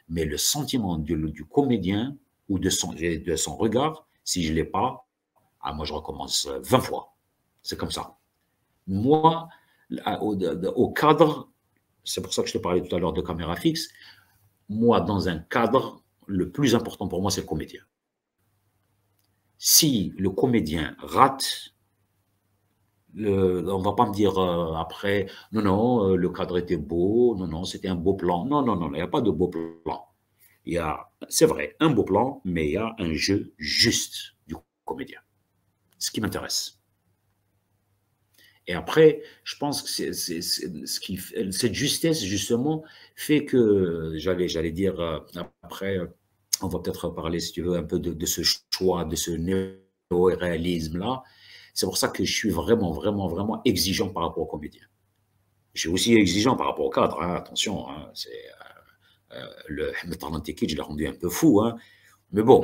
mais le sentiment du comédien ou de son regard, si je ne l'ai pas, ah, moi, je recommence 20 fois. C'est comme ça. Moi, au cadre, c'est pour ça que je te parlais tout à l'heure de caméra fixe, moi, dans un cadre, le plus important pour moi, c'est le comédien. Si le comédien rate, on ne va pas me dire après, non, non, le cadre était beau, non, non, c'était un beau plan. Non, non, non, il n'y a pas de beau plan. Il y a, c'est vrai, un beau plan, mais il y a un jeu juste du comédien. Ce qui m'intéresse. Et après, je pense que cette justesse, justement, fait que, j'allais dire, après, on va peut-être parler, si tu veux, un peu de ce choix, de ce néo-réalisme-là. C'est pour ça que je suis vraiment, vraiment, vraiment exigeant par rapport aux comédiens. Je suis aussi exigeant par rapport au cadre, hein, attention, hein, le Talent Kid, je l'ai rendu un peu fou, hein, mais bon,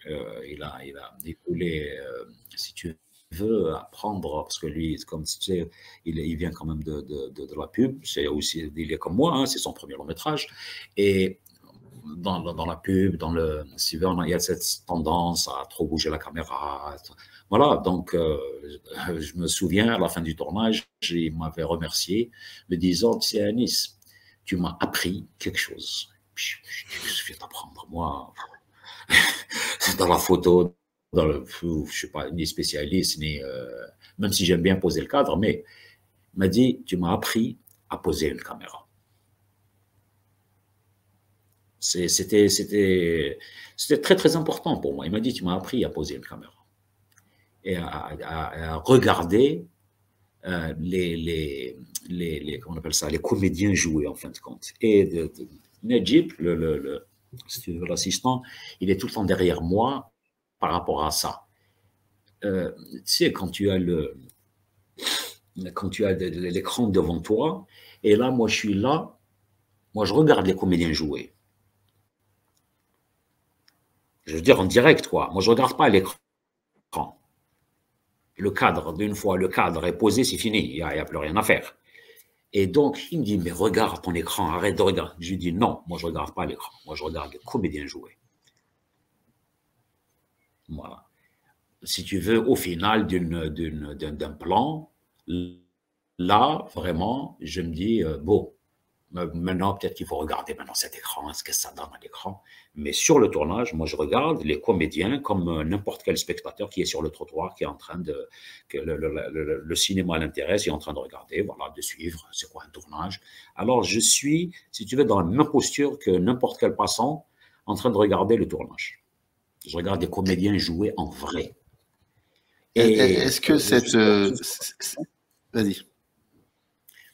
il voulait, si tu veut apprendre, parce que lui, comme tu sais, il vient quand même de la pub, il est comme moi, hein, c'est son premier long métrage, et dans la pub, si tu veux, il y a cette tendance à trop bouger la caméra, voilà, donc je me souviens, à la fin du tournage, il m'avait remercié, me disant, tu sais, Anis, tu m'as appris quelque chose. Je vais t'apprendre, moi, dans la photo, je ne suis pas ni spécialiste, même si j'aime bien poser le cadre, mais il m'a dit, tu m'as appris à poser une caméra. C'était très, très important pour moi. Il m'a dit, tu m'as appris à poser une caméra. Et à regarder comment on appelle ça, les comédiens jouer, en fin de compte. Et Najib, l'assistant, il est tout le temps derrière moi par rapport à ça. Tu sais, quand tu as l'écran devant toi, et là, moi, je suis là, moi, je regarde les comédiens jouer. Je veux dire en direct, quoi. Moi, je ne regarde pas l'écran. Le cadre, d'une fois le cadre est posé, c'est fini, il n'y a plus rien à faire. Et donc, il me dit, mais regarde ton écran, arrête de regarder. Je lui dis, non, moi, je ne regarde pas l'écran. Moi, je regarde les comédiens jouer. Voilà. Si tu veux, au final d'un plan, là, vraiment, je me dis, bon, maintenant, peut-être qu'il faut regarder maintenant cet écran, ce que ça donne à l'écran. Mais sur le tournage, moi, je regarde les comédiens comme n'importe quel spectateur qui est sur le trottoir, qui est en train que le cinéma l'intéresse, il est en train de regarder, voilà, de suivre, c'est quoi un tournage. Alors, je suis, si tu veux, dans la même posture que n'importe quel passant en train de regarder le tournage. Je regarde des comédiens jouer en vrai. Est-ce que cette... Vas-y.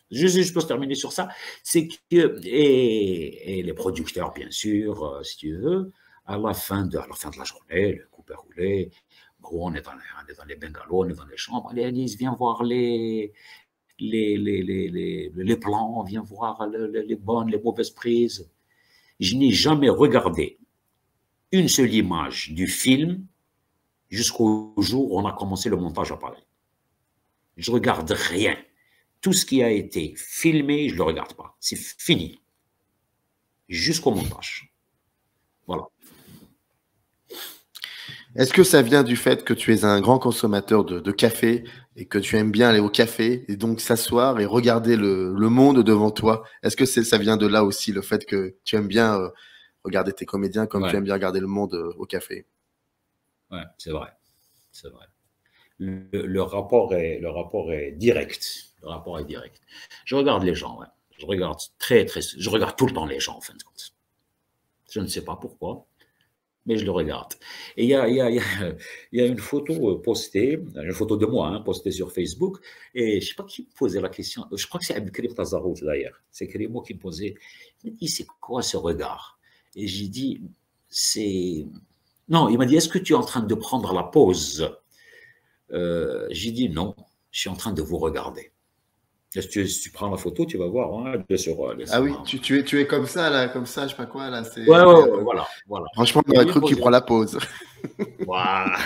Je peux se terminer sur ça. C'est que, et les producteurs, bien sûr, si tu veux, à la fin de la journée, le coupé roulé, bon, on est dans les bungalows, on est dans les chambres. Allez, Alice, viens voir les plans, viens voir les bonnes, les mauvaises prises. Je n'ai jamais regardé une seule image du film jusqu'au jour où on a commencé le montage à Paris. Je regarde rien. Tout ce qui a été filmé, je ne le regarde pas. C'est fini. Jusqu'au montage. Voilà. Est-ce que ça vient du fait que tu es un grand consommateur de café et que tu aimes bien aller au café et donc s'asseoir et regarder le monde devant toi? Est-ce que ça vient de là aussi, le fait que tu aimes bien regarder tes comédiens comme tu aimes bien regarder le monde au café? Ouais, c'est vrai. C'est vrai. Le rapport est direct. Le rapport est direct. Je regarde les gens, ouais. Je regarde je regarde tout le temps les gens, en fin de compte. Je ne sais pas pourquoi, mais je le regarde. Et il y a une photo postée, une photo de moi, hein, postée sur Facebook, et je ne sais pas qui me posait la question, je crois que c'est Abdelkrim Tazarout d'ailleurs, c'est Krimo qui me posait, il me dit, c'est quoi ce regard? Et j'ai dit, c'est... Non, il m'a dit, est-ce que tu es en train de prendre la pause? J'ai dit, non, je suis en train de vous regarder. Si tu prends la photo, tu vas voir, hein, bien sûr. Ah oui, tu es comme ça, là, comme ça, je sais pas quoi, là. Ouais, voilà, voilà. Franchement, on aurait cru que tu prends la pause. Voilà.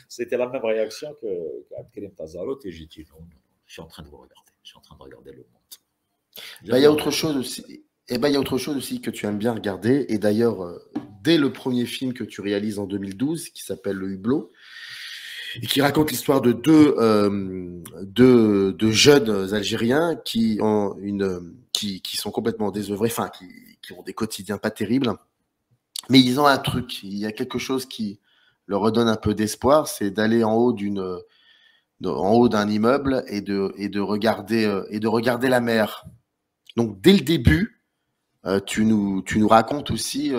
C'était la même réaction qu'Abdelkrim Tazarout, et j'ai dit, non, je suis en train de vous regarder. Je suis en train de regarder le monde. Il y a autre chose aussi. Eh ben, il y a autre chose aussi que tu aimes bien regarder. Et d'ailleurs, dès le premier film que tu réalises en 2012, qui s'appelle Le Hublot, et qui raconte l'histoire de deux jeunes Algériens qui sont complètement désœuvrés, enfin, qui ont des quotidiens pas terribles. Mais ils ont un truc. Il y a quelque chose qui leur redonne un peu d'espoir, c'est d'aller en haut d'un immeuble et de regarder la mer. Donc, dès le début, tu nous racontes aussi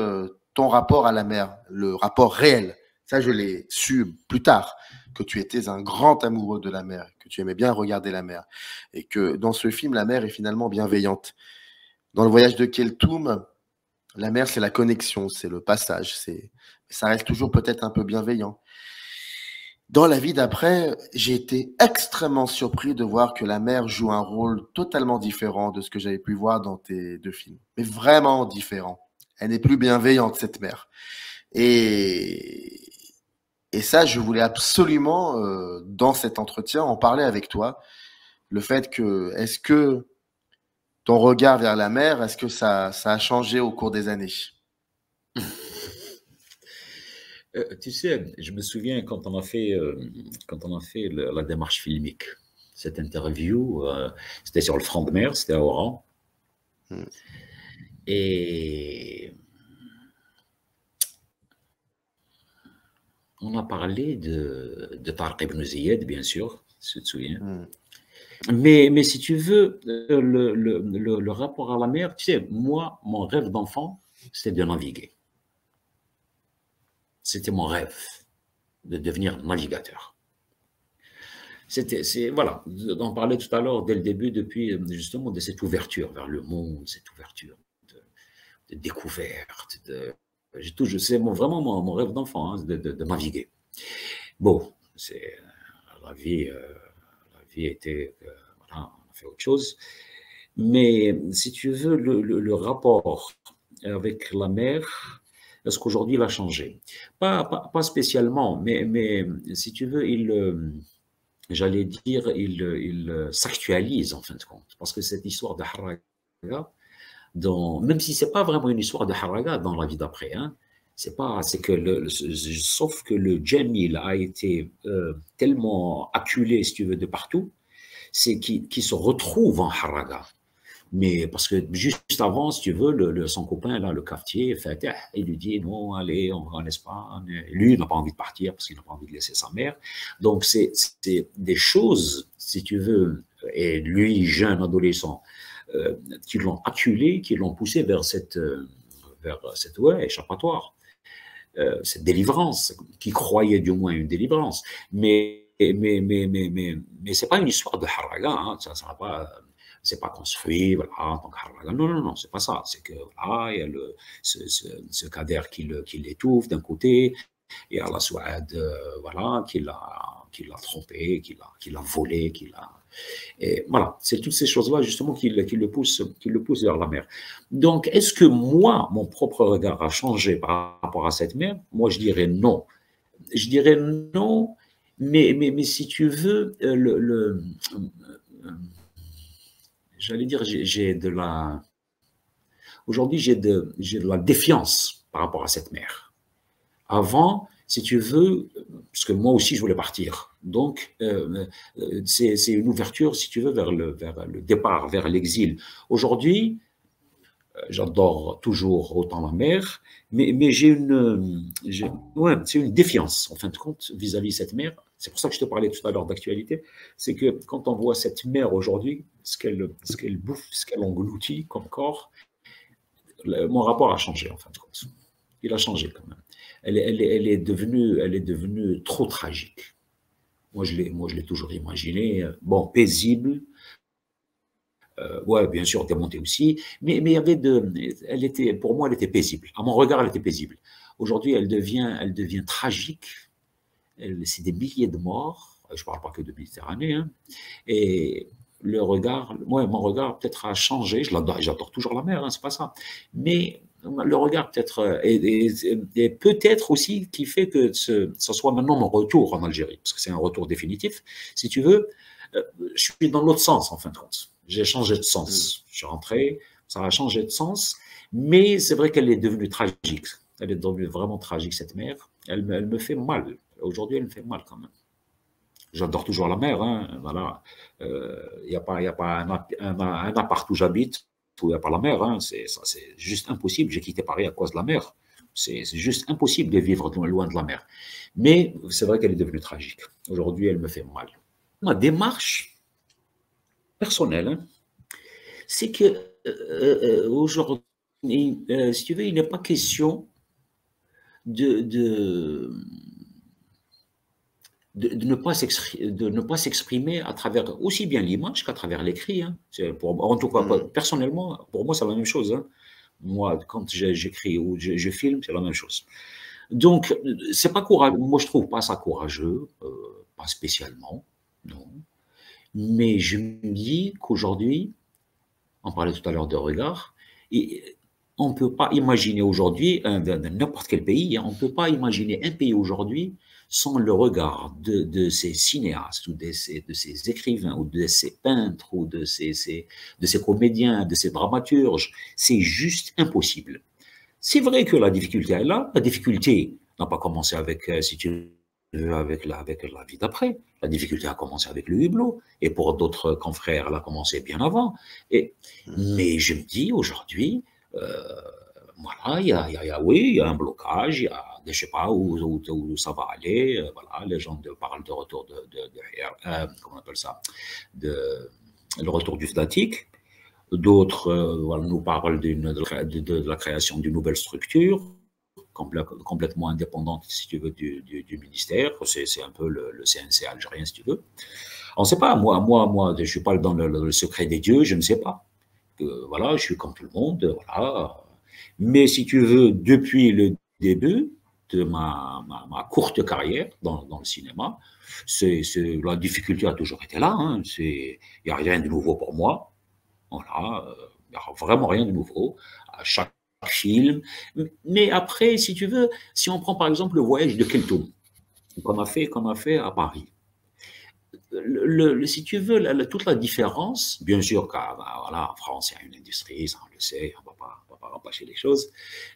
ton rapport à la mer, le rapport réel. Ça, je l'ai su plus tard, que tu étais un grand amoureux de la mer, que tu aimais bien regarder la mer. Et que dans ce film, la mer est finalement bienveillante. Dans Le Voyage de Keltoum, la mer, c'est la connexion, c'est le passage. Ça reste toujours peut-être un peu bienveillant. Dans La vie d'après, j'ai été extrêmement surpris de voir que la mer joue un rôle totalement différent de ce que j'avais pu voir dans tes deux films. Mais vraiment différent. Elle n'est plus bienveillante, cette mer. Et ça, je voulais absolument, dans cet entretien, en parler avec toi. Le fait que, est-ce que ton regard vers la mer, est-ce que ça a changé au cours des années? Tu sais, je me souviens quand on a fait la démarche filmique, cette interview, c'était sur le front de mer, c'était à Oran. Et on a parlé de Tariq Ibn Ziyad, bien sûr, si tu te souviens. Mais si tu veux, le rapport à la mer, tu sais, moi, mon rêve d'enfant, c'était de naviguer. C'était mon rêve de devenir navigateur. Voilà, on parlait tout à l'heure, dès le début, depuis justement de cette ouverture vers le monde, cette ouverture de découverte. C'est vraiment mon rêve d'enfant, hein, de naviguer. Bon, la vie était, voilà, on a fait autre chose. Mais si tu veux, le rapport avec la mer, est-ce qu'aujourd'hui il a changé? Pas spécialement, mais si tu veux, j'allais dire, il s'actualise en fin de compte. Parce que cette histoire de Haraga, même si ce n'est pas vraiment une histoire de Haraga dans La vie d'après, hein, sauf que le Jamil a été tellement acculé, si tu veux, de partout, c'est qu'il se retrouve en Haraga. Mais parce que juste avant, si tu veux, son copain, là, le cafetier, Fateh, il lui dit non, allez, on va en Espagne. Lui, il n'a pas envie de partir parce qu'il n'a pas envie de laisser sa mère. Donc, c'est des choses, si tu veux, et lui, jeune adolescent, qui l'ont acculé, qui l'ont poussé vers cette échappatoire, cette délivrance, qui croyait du moins une délivrance. Mais c'est pas une histoire de Haraga, hein, ça va pas. C'est pas construit, voilà, en tant que Haraga. Non, c'est pas ça. C'est que, voilà, il y a ce Kader qui l'étouffe d'un côté, et Allah Souad, voilà, qui l'a trompé, qui l'a volé, et voilà, c'est toutes ces choses-là, justement, qui le poussent vers la mer. Donc, est-ce que moi, mon propre regard a changé par rapport à cette mer? Moi, je dirais non. Je dirais non, mais si tu veux, j'allais dire, aujourd'hui, j'ai de la défiance par rapport à cette mer. Avant, si tu veux, parce que moi aussi, je voulais partir. Donc, c'est une ouverture, si tu veux, vers le départ, vers l'exil. Aujourd'hui, J'adore toujours autant la mer, mais ouais, c'est une défiance, en fin de compte, vis-à-vis de cette mer. C'est pour ça que je te parlais tout à l'heure d'actualité. C'est que quand on voit cette mer aujourd'hui, ce qu'elle bouffe, ce qu'elle engloutit comme corps, mon rapport a changé, en fin de compte. Il a changé quand même. Elle est devenue trop tragique. Moi, je l'ai toujours imaginé, bon, paisible. Ouais, bien sûr, démontée aussi, mais il y avait pour moi, elle était paisible. À mon regard, elle était paisible. Aujourd'hui, elle devient tragique. C'est des milliers de morts. Je ne parle pas que de Méditerranée, hein. Et ouais, mon regard peut-être a changé. J'adore toujours la mer, hein, c'est pas ça. Mais le regard peut-être, et peut-être aussi qui fait que ce soit maintenant mon retour en Algérie, parce que c'est un retour définitif, si tu veux. Je suis dans l'autre sens, en fin de compte. J'ai changé de sens. Je suis rentré, ça a changé de sens, mais c'est vrai qu'elle est devenue tragique. Elle est devenue vraiment tragique, cette mer. Elle me fait mal. Aujourd'hui, elle me fait mal quand même. J'adore toujours la mer, hein, voilà. Il n'y a pas un appart où j'habite où il n'y a pas la mer, hein. C'est juste impossible. J'ai quitté Paris à cause de la mer. C'est juste impossible de vivre loin de la mer. Mais c'est vrai qu'elle est devenue tragique. Aujourd'hui, elle me fait mal. Ma démarche personnelle, hein, c'est que aujourd'hui, si tu veux, il n'est pas question de ne pas s'exprimer à travers aussi bien l'image qu'à travers l'écrit, hein. En tout cas, personnellement, pour moi, c'est la même chose, hein. Moi, quand j'écris ou je filme, c'est la même chose. Donc, c'est pas courageux. Moi, je trouve pas ça courageux, pas spécialement, non. Mais je me dis qu'aujourd'hui, on parlait tout à l'heure de regard, et on ne peut pas imaginer aujourd'hui, n'importe quel pays, hein, on ne peut pas imaginer un pays aujourd'hui sans le regard de ces cinéastes ou de ces écrivains ou de ces peintres ou de ces comédiens, de ces dramaturges. C'est juste impossible. C'est vrai que la difficulté est là. La difficulté n'a pas commencé avec, si tu veux, avec la vie d'après. La difficulté a commencé avec le hublot. Et pour d'autres confrères, elle a commencé bien avant. Mais je me dis aujourd'hui, voilà, il y a un blocage, il y a, je ne sais pas où ça va aller. Voilà, les gens parlent de retour comment on appelle ça, le retour du FDATIC. D'autres nous parlent de la création d'une nouvelle structure, complètement indépendante, si tu veux, du ministère. C'est un peu le CNC algérien, si tu veux. On ne sait pas. Moi, je ne suis pas dans le secret des dieux, je ne sais pas. Voilà, je suis comme tout le monde, voilà. Mais si tu veux, depuis le début de ma courte carrière dans le cinéma, la difficulté a toujours été là, hein. Il n'y a rien de nouveau pour moi. Voilà, il n'y a vraiment rien de nouveau à chaque film. Mais après, si tu veux, si on prend par exemple le voyage de Keltoum, qu'on a fait à Paris, si tu veux, toute la différence, bien sûr voilà, en France, il y a une industrie, ça on le sait, on ne va pas empêcher les choses,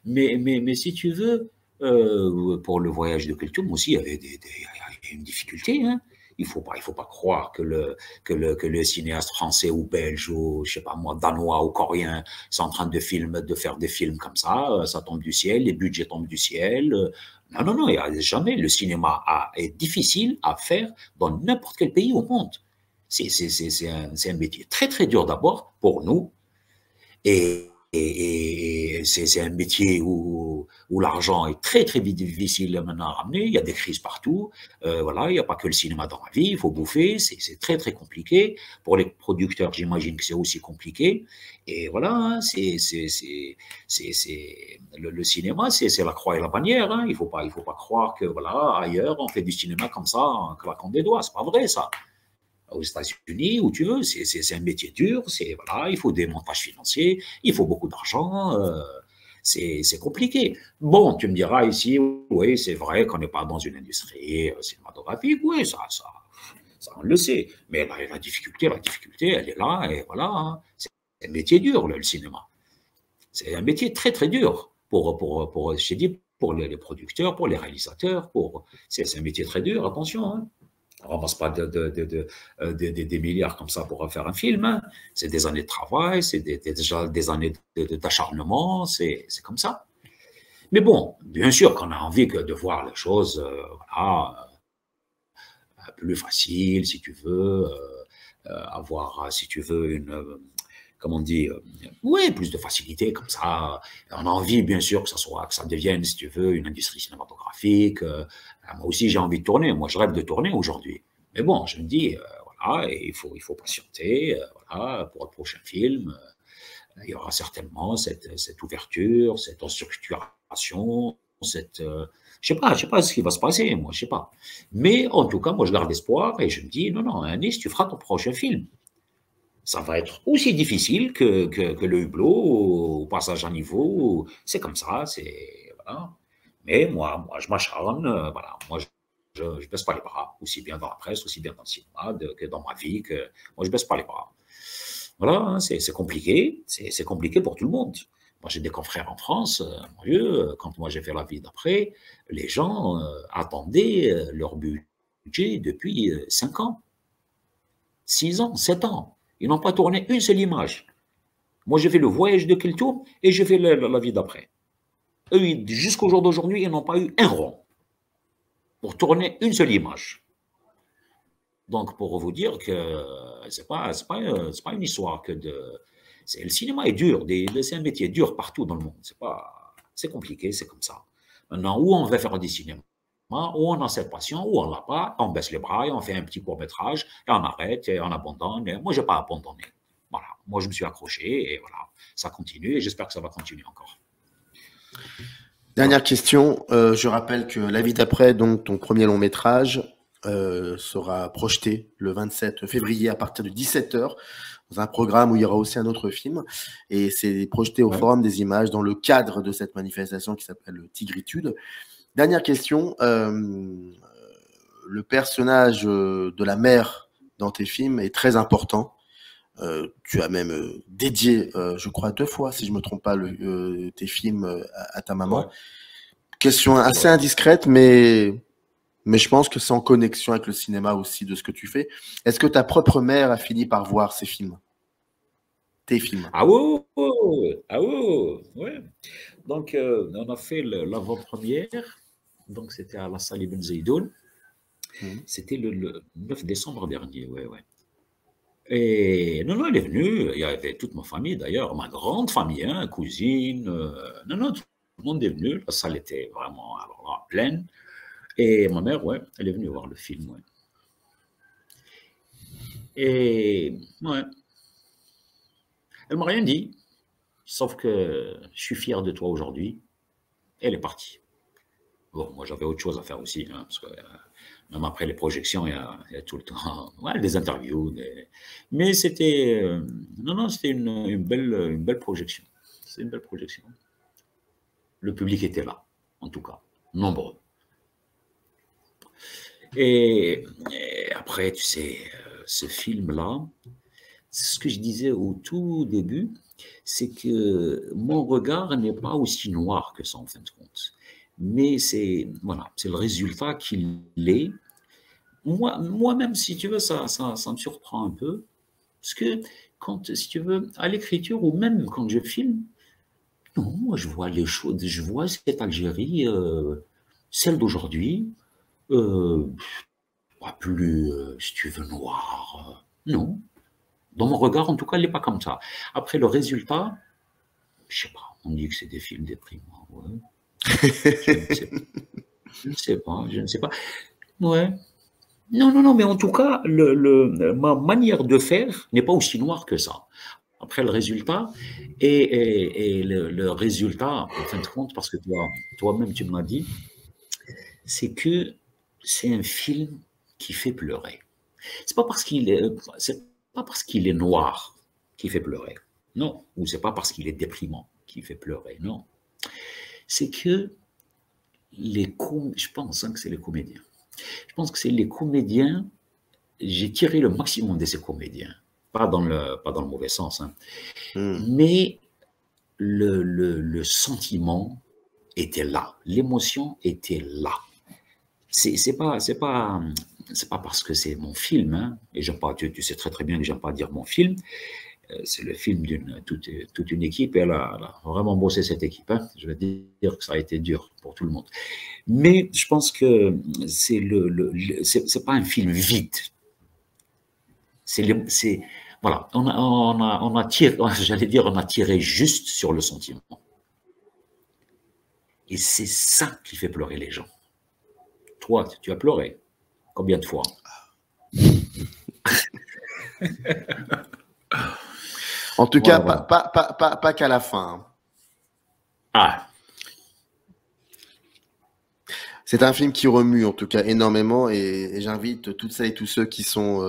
mais si tu veux, pour le voyage de Keltoum aussi, il y avait une difficulté, hein. Il faut pas croire que le cinéaste français ou belge ou, je sais pas moi, danois ou coréen sont en train de faire des films comme ça tombe du ciel, les budgets tombent du ciel. Non, il y a jamais. Le cinéma est difficile à faire dans n'importe quel pays au monde. C'est un métier très, très dur d'abord pour nous. Et c'est un métier où l'argent est très, très difficile maintenant à ramener. Il y a des crises partout. Voilà, il n'y a pas que le cinéma dans la vie. Il faut bouffer. C'est très, très compliqué. Pour les producteurs, j'imagine que c'est aussi compliqué. Et voilà, hein, le cinéma, c'est la croix et la bannière, hein. Il faut pas croire que, voilà, ailleurs, on fait du cinéma comme ça, en claquant des doigts. C'est pas vrai, ça. Aux États-Unis, où tu veux, c'est un métier dur, voilà, il faut des montages financiers, il faut beaucoup d'argent, c'est compliqué. Bon, tu me diras ici, oui, c'est vrai qu'on n'est pas dans une industrie cinématographique, oui, ça on le sait, mais la difficulté, elle est là, et voilà, hein. C'est un métier dur, le cinéma. C'est un métier très, très dur je dis, pour les producteurs, pour les réalisateurs, c'est un métier très dur, attention, hein. On ne ramasse pas des milliards comme ça pour faire un film. Hein. C'est des années de travail, c'est déjà des années d'acharnement, c'est comme ça. Mais bon, bien sûr qu'on a envie de voir les choses voilà, plus faciles, si tu veux, avoir, si tu veux, comment on dit, ouais, plus de facilité comme ça. On a envie, bien sûr, que ça devienne, si tu veux, une industrie cinématographique. Moi aussi, j'ai envie de tourner. Moi, je rêve de tourner aujourd'hui. Mais bon, je me dis, voilà, il faut patienter, voilà, pour le prochain film. Il y aura certainement cette ouverture, cette structuration, je sais pas ce qui va se passer, moi, je sais pas. Mais en tout cas, moi, je garde espoir et je me dis, non, non, Anis, tu feras ton prochain film. Ça va être aussi difficile que le hublot au passage à niveau. C'est comme ça, voilà. Mais moi, je m'acharne, voilà. Moi, je baisse pas les bras, aussi bien dans la presse, aussi bien dans le cinéma, que dans ma vie. Moi, je baisse pas les bras. Voilà, hein, c'est compliqué. C'est compliqué pour tout le monde. Moi, j'ai des confrères en France. Mon Dieu, quand moi j'ai fait la vie d'après, les gens attendaient leur budget depuis 5 ans, 6 ans, 7 ans. Ils n'ont pas tourné une seule image. Moi, j'ai fait le voyage de Kiltoum et j'ai fait la vie d'après. Eux, jusqu'au jour d'aujourd'hui, ils n'ont pas eu un rond pour tourner une seule image. Donc, pour vous dire que c'est pas une histoire que le cinéma est dur, c'est un métier dur partout dans le monde. C'est compliqué, c'est comme ça. Maintenant, où on va faire du cinéma, où on a cette passion, où on l'a pas, on baisse les bras et on fait un petit court-métrage et on arrête et on abandonne. Et moi, je n'ai pas abandonné. Voilà. Moi, je me suis accroché et voilà. Ça continue et j'espère que ça va continuer encore. Dernière question. Je rappelle que La vie d'après, donc ton premier long métrage, sera projeté le 27 février à partir de 17h dans un programme où il y aura aussi un autre film. Et c'est projeté au Forum des images dans le cadre de cette manifestation qui s'appelle Tigritude. Dernière question, le personnage de la mère dans tes films est très important. Tu as même dédié, je crois 2 fois, si je ne me trompe pas, tes films à ta maman. Ouais. Question assez indiscrète, mais je pense que c'est en connexion avec le cinéma aussi de ce que tu fais. Est-ce que ta propre mère a fini par voir ces films? Tes films? Ah oui, ouais. Donc, on a fait l'avant-première. Donc, c'était à la salle Ibn Zaidoun. C'était le 9 décembre dernier, ouais. Et non, elle est venue. Il y avait toute ma famille, d'ailleurs, ma grande famille, hein, cousine. Non, tout le monde est venu. La salle était vraiment pleine. Et ma mère, ouais, elle est venue voir le film, ouais. Et, ouais. Elle m'a rien dit. Sauf que je suis fier de toi aujourd'hui. Elle est partie. Bon, moi, j'avais autre chose à faire aussi, hein, parce que même après les projections, il y a tout le temps des interviews. Mais c'était c'était une belle projection. C'est une belle projection. Le public était là, en tout cas, nombreux. Et après, tu sais, ce film-là, ce que je disais au tout début, c'est que mon regard n'est pas aussi noir que ça, en fin de compte. Mais c'est le résultat qu'il est. Moi-même, si tu veux, ça me surprend un peu. Parce que si tu veux, à l'écriture ou même quand je filme, non, moi je vois les choses, je vois cette Algérie, celle d'aujourd'hui, pas plus, si tu veux, noire. Non. Dans mon regard, en tout cas, elle n'est pas comme ça. Après, le résultat, je ne sais pas, on dit que c'est des films déprimants. Ouais. Je ne sais pas. Ouais. Non, mais en tout cas, ma manière de faire n'est pas aussi noire que ça. Après, le résultat, et le résultat, en fin de compte, parce que toi-même, tu m'as dit, c'est que c'est un film qui fait pleurer. C'est pas parce qu'il est noir qui fait pleurer. Non. Ou c'est pas parce qu'il est déprimant qui fait pleurer. Non. C'est que je pense que c'est les comédiens. Je pense que c'est les comédiens, j'ai tiré le maximum de ces comédiens. Pas dans le mauvais sens. Hein. Mais le sentiment était là. L'émotion était là. C'est pas c'est pas parce que c'est mon film, hein, et j'aime pas, tu sais très très bien que j'aime pas dire mon film. C'est le film d'une toute une équipe, et elle a vraiment bossé cette équipe. Hein. Je vais dire que ça a été dur pour tout le monde. Mais je pense que c'est c'est pas un film vide. Voilà, on a tiré, j'allais dire, on a tiré juste sur le sentiment. Et c'est ça qui fait pleurer les gens. Toi, tu as pleuré. Combien de fois? En tout cas, Voilà. pas qu'à la fin. Ah, C'est un film qui remue en tout cas énormément et j'invite toutes celles et tous ceux qui sont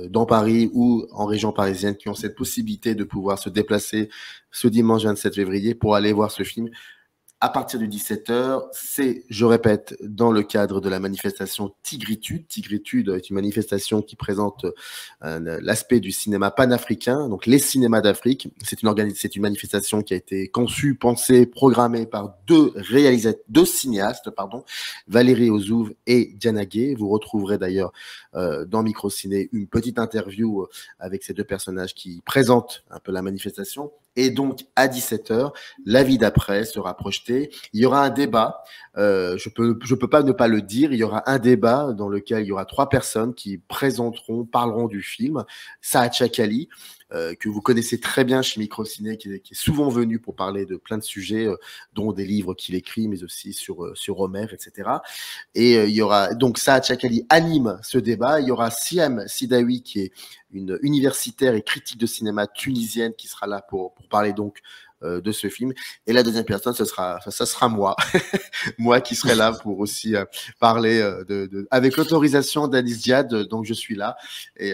dans Paris ou en région parisienne qui ont cette possibilité de pouvoir se déplacer ce dimanche 27 février pour aller voir ce film. À partir de 17h, c'est, je répète, dans le cadre de la manifestation Tigritude. Tigritude est une manifestation qui présente l'aspect du cinéma panafricain, donc les cinémas d'Afrique. C'est une manifestation qui a été conçue, pensée, programmée par deux cinéastes, Valérie Ozouf et Diana Gay. Vous retrouverez d'ailleurs dans Microciné une petite interview avec ces deux personnages qui présentent un peu la manifestation. Et donc, à 17h, l'avis d'après sera projeté. Il y aura un débat. Je peux pas ne pas le dire. Il y aura un débat dans lequel il y aura 3 personnes qui parleront du film. Saad Chakali, que vous connaissez très bien chez Microciné, qui est souvent venu pour parler de plein de sujets, dont des livres qu'il écrit, mais aussi sur Homer, etc. Et il y aura donc Saad Chakali anime ce débat. Il y aura Siam Sidawi, qui est une universitaire et critique de cinéma tunisienne, qui sera là pour parler donc de ce film. Et la deuxième personne, ça sera moi, moi qui serai là pour aussi parler avec l'autorisation d'Anis Diad, donc je suis là et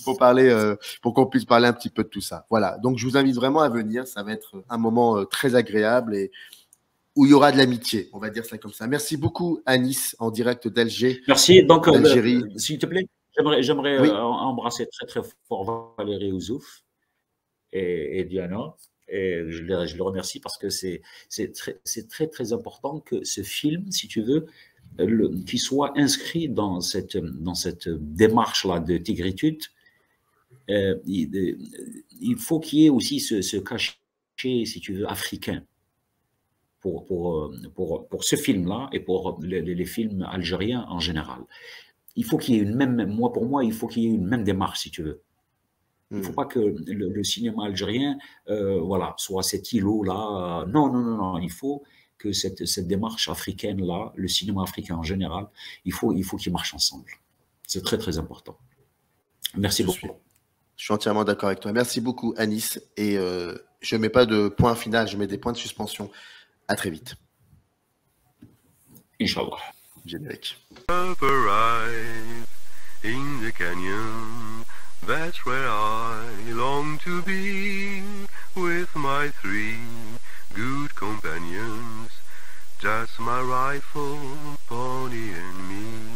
pour qu'on puisse parler un petit peu de tout ça. Voilà. Donc je vous invite vraiment à venir. Ça va être un moment très agréable et où il y aura de l'amitié, on va dire ça comme ça. Merci beaucoup, Anis, en direct d'Alger. merci. Donc, d'Algérie. s'il te plaît, j'aimerais Oui. embrasser très très fort Valérie Ozouf et Diana. Et je le remercie parce que c'est très très important que ce film, si tu veux, qu'il soit inscrit dans cette démarche-là de Tigritude. Il faut qu'il y ait aussi ce cachet, si tu veux, africain pour ce film-là et pour les films algériens en général. Il faut qu'il y ait pour moi, il faut qu'il y ait une même démarche, si tu veux. Il ne faut pas que le cinéma algérien soit cet îlot-là. Non. Il faut que cette démarche africaine-là, le cinéma africain en général, il faut qu'ils marchent ensemble. C'est très, très important. Merci beaucoup. Je suis entièrement d'accord avec toi. Merci beaucoup, Anis. Et je ne mets pas de point final, je mets des points de suspension. À très vite. Inch'Allah. Générique. Arrive in the canyon, that's where I long to be, with my 3 good companions, just my rifle, pony and me.